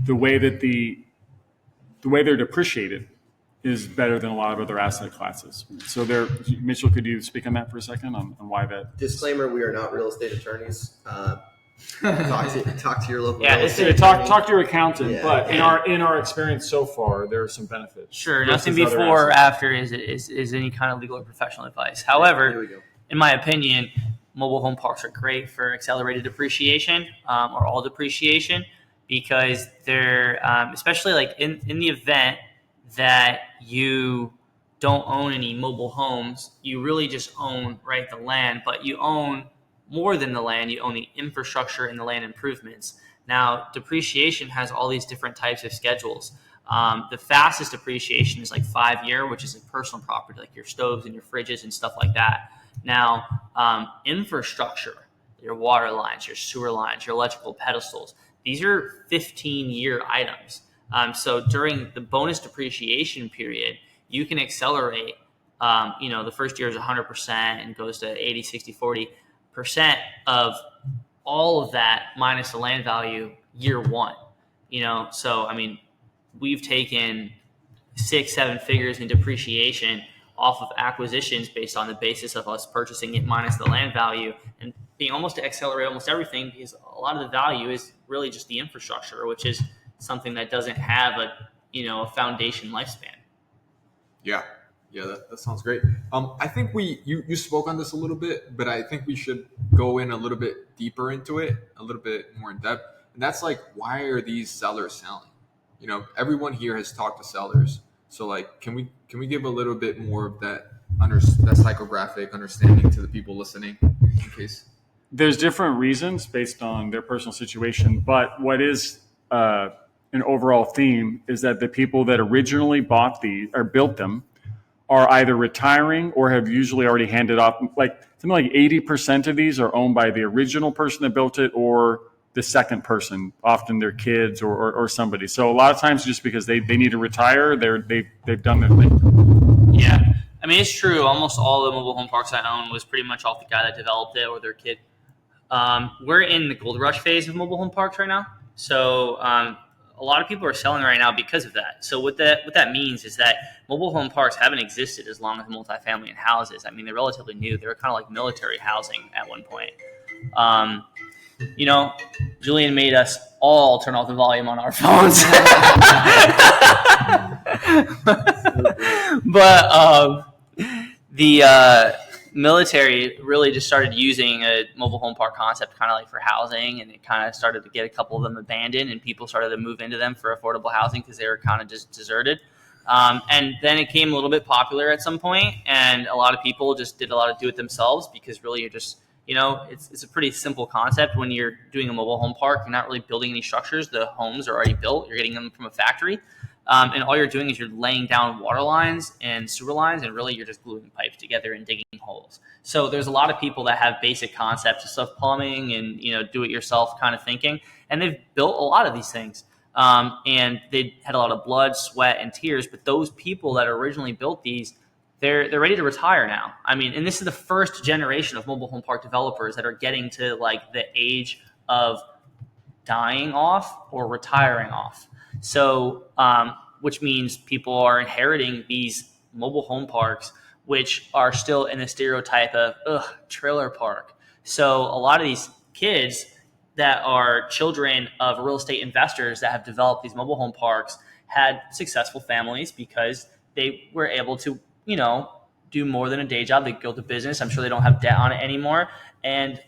the way they're depreciated is better than a lot of other asset classes. So there, Mitchell, could you speak on that for a second on why that?
Disclaimer: we are not real estate attorneys. Talk to your local.
Yeah,
real
it's-
estate
Talk
attorney.
to your accountant,
Yeah.
but in our experience so far, there are some benefits.
Sure,
versus
nothing
other
before or
assets.
after is any kind of legal or professional advice.
Here
However,
we go.
in my opinion, mobile home parks are great for accelerated depreciation or all depreciation because they're, especially like in the event that you don't own any mobile homes, you really just own, right, the land, but you own more than the land, you own the infrastructure and the land improvements. Now, depreciation has all these different types of schedules. The fastest depreciation is like 5 year, which is in personal property, like your stoves and your fridges and stuff like that. Now, infrastructure, your water lines, your sewer lines, your electrical pedestals, these are 15-year items. So during the bonus depreciation period, you can accelerate, the first year is 100% and goes to 80, 60, 40% of all of that minus the land value year one. So, I mean, we've taken 6-7 figures in depreciation off of acquisitions based on the basis of us purchasing it minus the land value and being almost to accelerate almost everything because a lot of the value is really just the infrastructure, which is something that doesn't have a foundation lifespan.
Yeah, that sounds great. I think you spoke on this a little bit, but I think we should go in a little bit deeper into it, a little bit more in depth. And that's like, why are these sellers selling? Everyone here has talked to sellers, so like, can we give a little bit more of that psychographic understanding to the people listening, in case?
There's different reasons based on their personal situation, but what is an overall theme is that the people that originally bought these or built them are either retiring or have usually already handed off. Like something like 80% of these are owned by the original person that built it or the second person, often their kids or somebody. So a lot of times just because they need to retire, they've done their thing.
Yeah. I mean, it's true. Almost all the mobile home parks I own was pretty much off the guy that developed it or their kid. We're in the gold rush phase of mobile home parks right now. So a lot of people are selling right now because of that. So what that means is that mobile home parks haven't existed as long as multifamily and houses. I mean, they're relatively new. They were kind of like military housing at one point. Julian made us all turn off the volume on our phones. But the military really just started using a mobile home park concept kind of like for housing, and it kind of started to get a couple of them abandoned, and people started to move into them for affordable housing because they were kind of just deserted. And then it became a little bit popular at some point, and a lot of people just did a lot of do it themselves because really you're just, it's a pretty simple concept. When you're doing a mobile home park, you're not really building any structures. The homes are already built. You're getting them from a factory. And all you're doing is you're laying down water lines and sewer lines, and really you're just gluing pipes together and digging holes. So there's a lot of people that have basic concepts of stuff, plumbing and, do-it-yourself kind of thinking, and they've built a lot of these things. And they had a lot of blood, sweat, and tears. But those people that originally built these, they're ready to retire now. I mean, and this is the first generation of mobile home park developers that are getting to like the age of dying off or retiring off. So, which means people are inheriting these mobile home parks, which are still in the stereotype of trailer park. So a lot of these kids that are children of real estate investors that have developed these mobile home parks had successful families because they were able to, do more than a day job. They built a business. I'm sure they don't have debt on it anymore. And,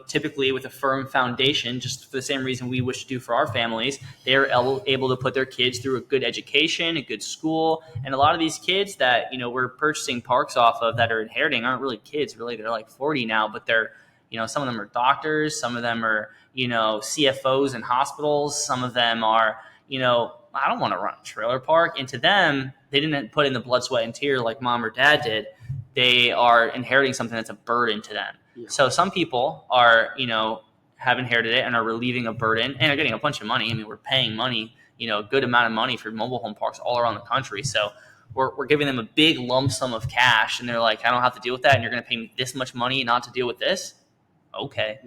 typically with a firm foundation, just for the same reason we wish to do for our families, they're able to put their kids through a good education, a good school. And a lot of these kids that, we're purchasing parks off of that are inheriting aren't really kids. Really, they're like 40 now, but they're, some of them are doctors. Some of them are, CFOs in hospitals. Some of them are, I don't want to run a trailer park. And to them, they didn't put in the blood, sweat, and tear like mom or dad did. They are inheriting something that's a burden to them. Yeah. So some people are, have inherited it and are relieving a burden and are getting a bunch of money. I mean, we're paying money, a good amount of money for mobile home parks all around the country. So we're giving them a big lump sum of cash, and they're like, I don't have to deal with that, and you're going to pay me this much money not to deal with this? Okay.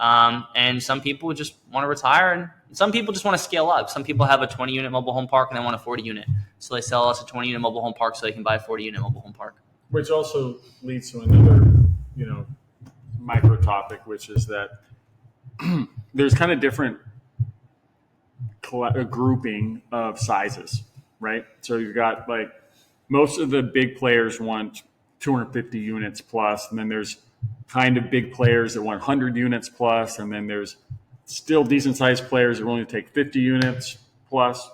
And some people just want to retire, and some people just want to scale up. Some people have a 20-unit mobile home park and they want a 40-unit. So they sell us a 20-unit mobile home park so they can buy a 40-unit mobile home park.
Which also leads to another, micro topic, which is that there's kind of different grouping of sizes, right? So you've got like most of the big players want 250 units plus, and then there's kind of big players that want 100 units plus, and then there's still decent sized players that are willing to take 50 units plus,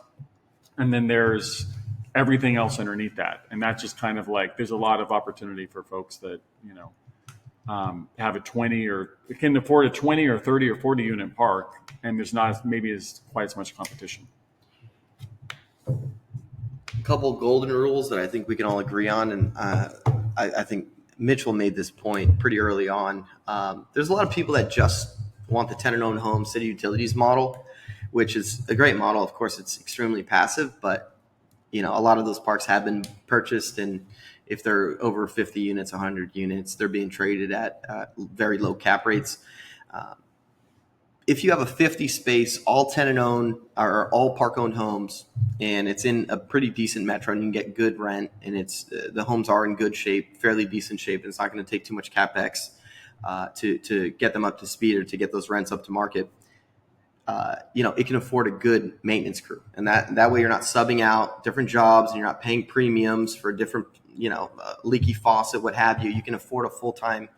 and then there's everything else underneath that. And that's just kind of like, there's a lot of opportunity for folks that, have a 20 or can afford a 20 or 30 or 40 unit park, and there's not maybe quite as much competition.
A couple golden rules that I think we can all agree on, and I think Mitchell made this point pretty early on. There's a lot of people that just want the tenant-owned home city utilities model, which is a great model. Of course, it's extremely passive, but a lot of those parks have been purchased, and if they're over 50 units, 100 units, they're being traded at very low cap rates. If you have a 50 space, all tenant-owned or all park-owned homes, and it's in a pretty decent metro, and you can get good rent, and it's the homes are in good shape, fairly decent shape, and it's not going to take too much capex to get them up to speed or to get those rents up to market. It can afford a good maintenance crew, and that way you're not subbing out different jobs, and you're not paying premiums for different, leaky faucet, what have you. You can afford a full-time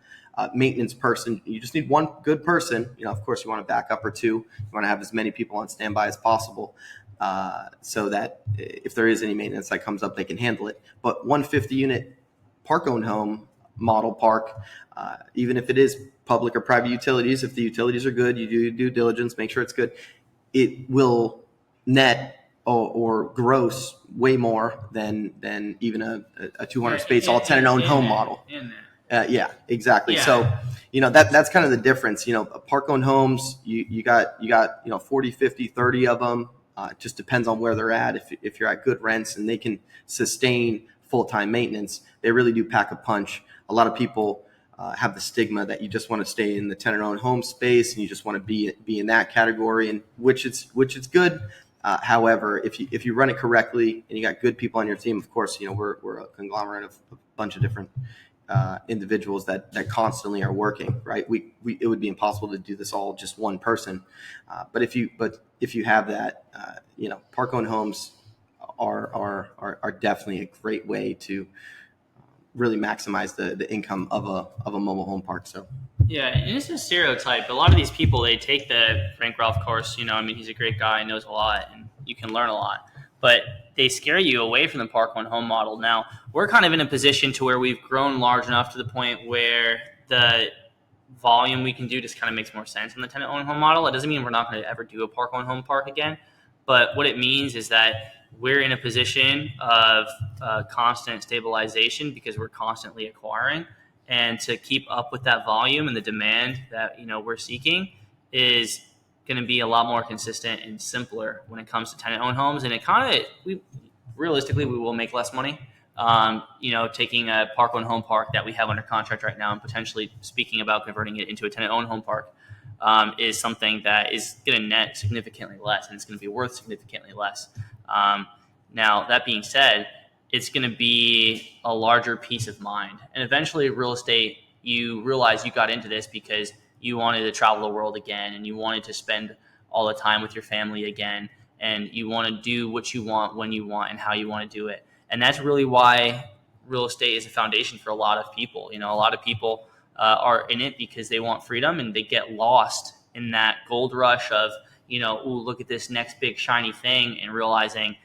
maintenance person. You just need one good person. Of course, you want a backup or two. You want to have as many people on standby as possible, so that if there is any maintenance that comes up, they can handle it. But 150-unit park-owned home model park, even if it is public or private utilities, if the utilities are good, you do due diligence, make sure it's good, it will net or gross way more than even a 200 space all tenant-owned home model. Yeah, exactly. Yeah. So, that's kind of the difference. Park-owned homes, you got 40, 50, 30 of them. It just depends on where they're at. If you're at good rents and they can sustain full-time maintenance, they really do pack a punch. A lot of people have the stigma that you just want to stay in the tenant-owned home space and you just want to be in that category, and which it's good. However, if you run it correctly and you got good people on your team, of course, we're a conglomerate of a bunch of different individuals that constantly are working, right? It would be impossible to do this all just one person. But if you have that, park-owned homes are definitely a great way to really maximize the income of a mobile home park. So.
Yeah, and it's a stereotype. A lot of these people, they take the Frank Ralph course, he's a great guy, knows a lot, and you can learn a lot. But they scare you away from the park-owned home model. Now, we're kind of in a position to where we've grown large enough to the point where the volume we can do just kind of makes more sense in the tenant-owned home model. It doesn't mean we're not going to ever do a park-owned home park again. But what it means is that we're in a position of constant stabilization because we're constantly acquiring. And to keep up with that volume and the demand that we're seeking is going to be a lot more consistent and simpler when it comes to tenant-owned homes. And we will make less money. Taking a park-owned home park that we have under contract right now and potentially speaking about converting it into a tenant-owned home park is something that is going to net significantly less, and it's going to be worth significantly less. Now, that being said, it's going to be a larger peace of mind. And eventually real estate, you realize you got into this because you wanted to travel the world again, and you wanted to spend all the time with your family again, and you want to do what you want, when you want, and how you want to do it. And that's really why real estate is a foundation for a lot of people. A lot of people are in it because they want freedom, and they get lost in that gold rush of, ooh, look at this next big shiny thing, and realizing,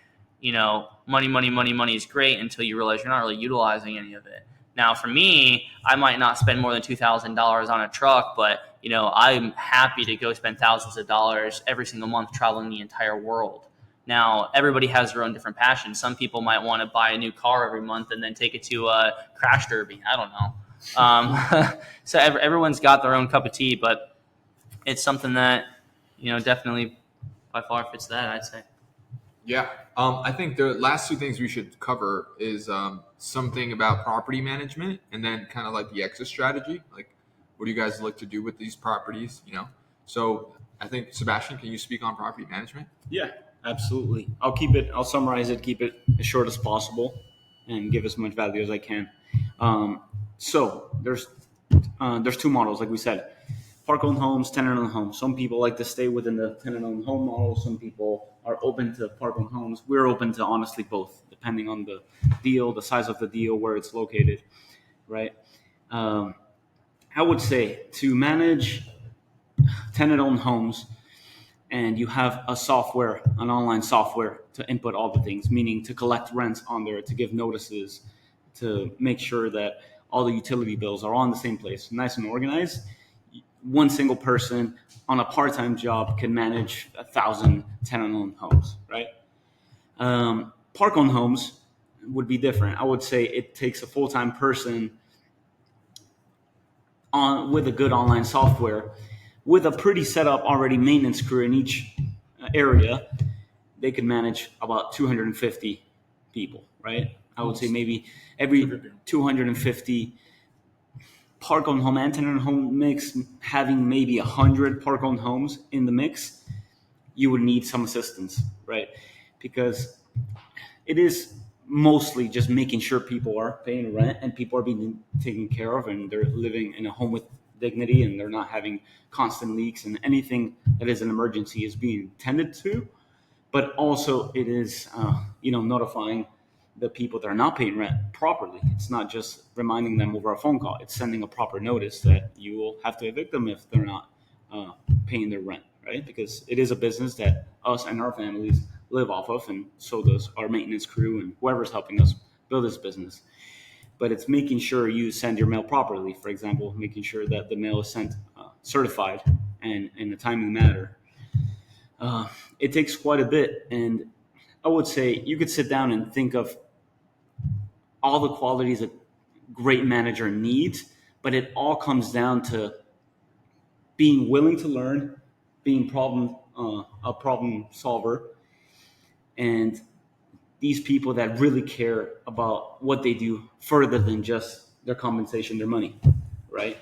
money is great until you realize you're not really utilizing any of it. Now, for me, I might not spend more than $2,000 on a truck, but, I'm happy to go spend thousands of dollars every single month traveling the entire world. Now, everybody has their own different passions. Some people might want to buy a new car every month and then take it to a crash derby. I don't know. So everyone's got their own cup of tea, but it's something that, definitely by far fits that, I'd say.
Yeah. I think the last two things we should cover is something about property management, and then kind of like the exit strategy. Like, What do you guys look to do with these properties? So I think, Sebastian, can you speak on property management?
Yeah, absolutely. I'll summarize it, keep it as short as possible, and give as much value as I can. So there's two models, like we said. Park-owned homes, tenant-owned homes. Some people like to stay within the tenant-owned home model. Some people are open to park-owned homes. We're open to honestly both, depending on the deal, the size of the deal, where it's located, right? I would say to manage tenant-owned homes, and you have an online software to input all the things, meaning to collect rents on there, to give notices, to make sure that all the utility bills are all in the same place, nice and organized. One single person on a part-time job can manage 1,000 tenant-owned homes, right? Park-owned homes would be different. I would say it takes a full-time person with a good online software, with a pretty set up already maintenance crew in each area. They could manage about 250 people, right? I would say maybe every 250 park-owned home and tenant home mix, having maybe 100 park-owned homes in the mix, you would need some assistance, right? Because it is mostly just making sure people are paying rent and people are being taken care of and they're living in a home with dignity and they're not having constant leaks, and anything that is an emergency is being tended to. But also it is, notifying the people that are not paying rent properly. It's not just reminding them over a phone call. It's sending a proper notice that you will have to evict them if they're not paying their rent, right? Because it is a business that us and our families live off of, and so does our maintenance crew and whoever's helping us build this business. But it's making sure you send your mail properly. For example, making sure that the mail is sent certified and in a timely manner. It takes quite a bit, and I would say you could sit down and think of all the qualities a great manager needs, but it all comes down to being willing to learn, being a problem solver, and these people that really care about what they do further than just their compensation, their money, right?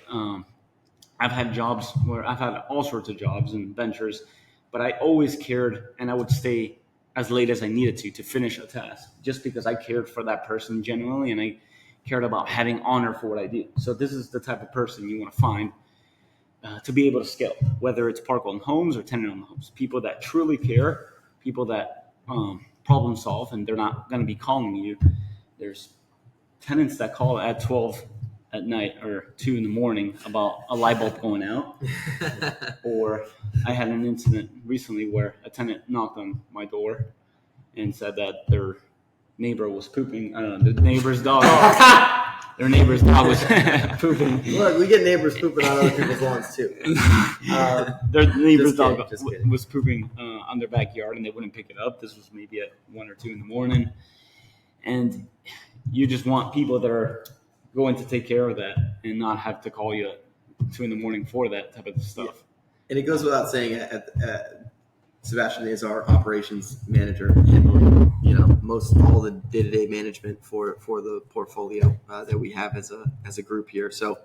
I've had jobs where I've had all sorts of jobs and ventures, but I always cared, and I would stay as late as I needed to finish a task, just because I cared for that person genuinely, and I cared about having honor for what I do. So this is the type of person you want to find to be able to scale, whether it's park-owned homes or tenant-owned homes. People that truly care, people that problem solve, and they're not going to be calling you. There's tenants that call at 12 at night or 2 in the morning about a light bulb going out. Or I had an incident recently where a tenant knocked on my door and said that their neighbor was pooping. The neighbor's dog. Their neighbor's dog was pooping.
Look, we get neighbors pooping on other people's lawns too.
Their neighbor's dog
kidding.
was pooping on their backyard, and they wouldn't pick it up. This was maybe at 1 or 2 in the morning. And you just want people that are going to take care of that and not have to call you at 2 in the morning for that type of stuff.
Yeah. And it goes without saying, Sebastian is our operations manager, handling most all the day-to-day management for the portfolio that we have as a group here. So,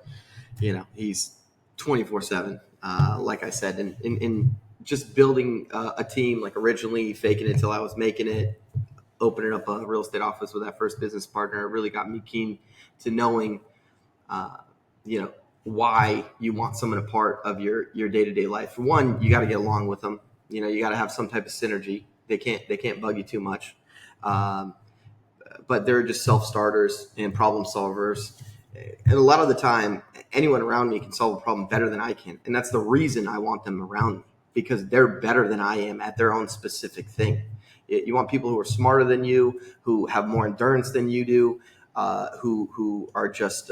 he's 24/7, like I said, and in just building a team. Like originally faking it till I was making it, opening up a real estate office with that first business partner, it really got me keen to knowing, why you want someone a part of your day-to-day life. For one, you got to get along with them. You got to have some type of synergy. They can't bug you too much. But they're just self-starters and problem solvers. And a lot of the time, anyone around me can solve a problem better than I can. And that's the reason I want them around me, because they're better than I am at their own specific thing. You want people who are smarter than you, who have more endurance than you do, who are just,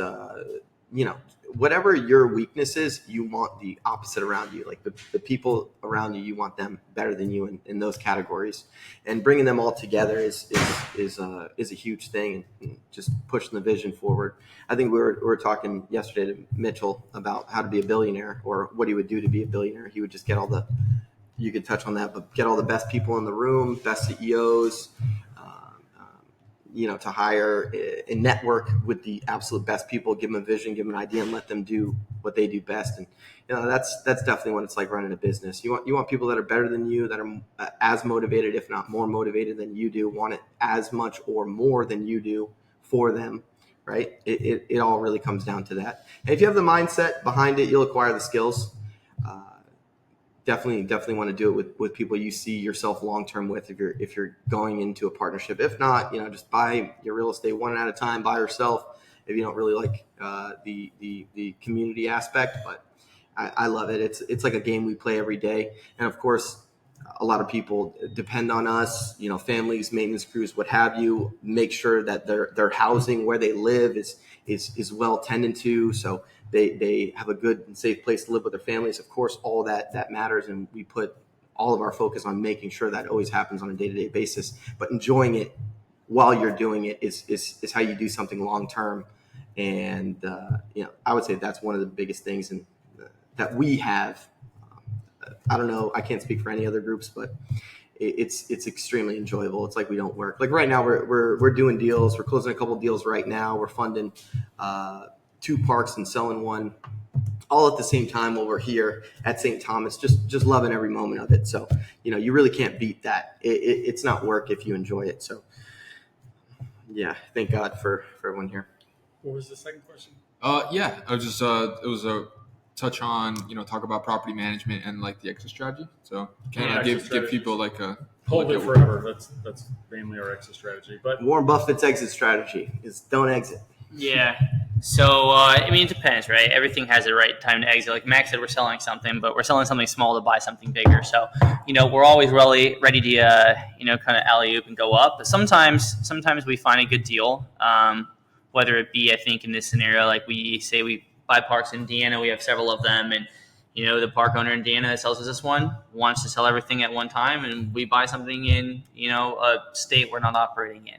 whatever your weakness is, you want the opposite around you. Like the people around you, you want them better than you in those categories. And bringing them all together is a huge thing, and just pushing the vision forward. I think we were talking yesterday to Mitchell about how to be a billionaire, or what he would do to be a billionaire. He would just get you could touch on that, but get all the best people in the room, best CEOs, to hire and network with the absolute best people, give them a vision, give them an idea, and let them do what they do best. And that's definitely what it's like running a business. You want people that are better than you, that are as motivated, if not more motivated than you do, want it as much or more than you do for them, right? It all really comes down to that. And if you have the mindset behind it, you'll acquire the skills. Definitely want to do it with people you see yourself long term with. If you're going into a partnership, if not, just buy your real estate one at a time by yourself. If you don't really like the community aspect, but I love it. It's like a game we play every day, and of course, a lot of people depend on us. Families, maintenance crews, what have you. Make sure that their housing where they live is well tended to, so they have a good and safe place to live with their families. Of course, all that matters, and we put all of our focus on making sure that always happens on a day-to-day basis. But enjoying it while you're doing it is how you do something long term. And I would say that's one of the biggest things that we have. I don't know, I can't speak for any other groups, but it's extremely enjoyable. It's like we don't work. Like right now, we're doing deals. We're closing a couple deals right now. We're funding 2 parks and selling one, all at the same time while we're here at St. Thomas. Just loving every moment of it. So you really can't beat that. It's not work if you enjoy it. So yeah, thank God for everyone here.
What was the second question?
Yeah, I was just it was a touch on talk about property management and like the exit strategy. So give people like a
hold it forever. That's mainly our exit strategy. But
Warren Buffett's exit strategy is don't exit.
Yeah. So, it depends, right? Everything has the right time to exit. Like Mac said, we're selling something, but we're selling something small to buy something bigger. So, we're always really ready to, kind of alley-oop and go up. But sometimes we find a good deal, whether it be, I think, in this scenario, like we say we buy parks in Indiana, we have several of them, and, the park owner in Indiana that sells us this one wants to sell everything at one time, and we buy something in, a state we're not operating in,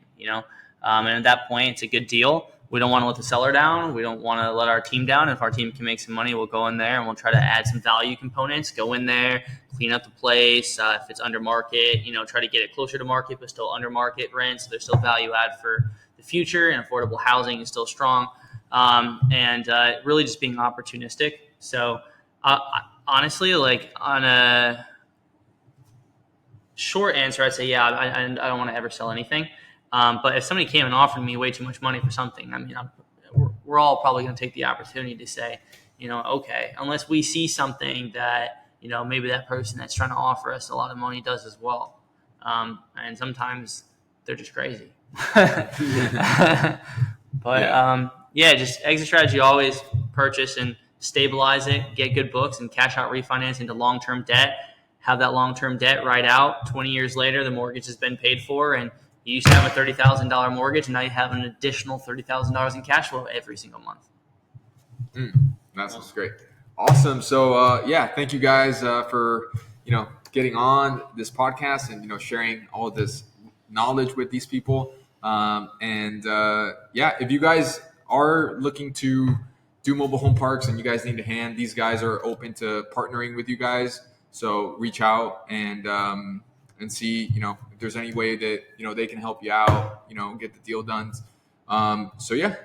and at that point, it's a good deal. We don't want to let the seller down. We don't want to let our team down. If our team can make some money, we'll go in there and we'll try to add some value components, go in there, clean up the place. If it's under market, try to get it closer to market, but still under market rent. So there's still value add for the future, and affordable housing is still strong. And really just being opportunistic. So honestly, like on a short answer, I'd say, yeah, I don't want to ever sell anything. But if somebody came and offered me way too much money for something, we're all probably going to take the opportunity to say, okay, unless we see something that, maybe that person that's trying to offer us a lot of money does as well. And sometimes they're just crazy. But just exit strategy, always purchase and stabilize it, get good books and cash out refinance into long-term debt, have that long-term debt ride out. 20 years later, the mortgage has been paid for, and you used to have a $30,000 mortgage, and now you have an additional $30,000 in cash flow every single month.
That's great. Awesome. So, thank you guys for, getting on this podcast and, sharing all of this knowledge with these people. If you guys are looking to do mobile home parks and you guys need a hand, these guys are open to partnering with you guys. So reach out and see, if there's any way that, they can help you out, get the deal done. I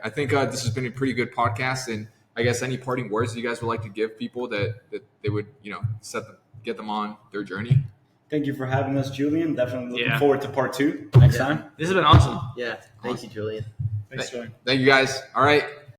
think this has been a pretty good podcast. And I guess any parting words you guys would like to give people that they would, get them on their journey.
Thank you for having us, Julian. Definitely looking forward to part 2 next time.
This has been awesome.
Yeah. Thank you, Julian.
Thanks, Julian.
Thank you guys. All right.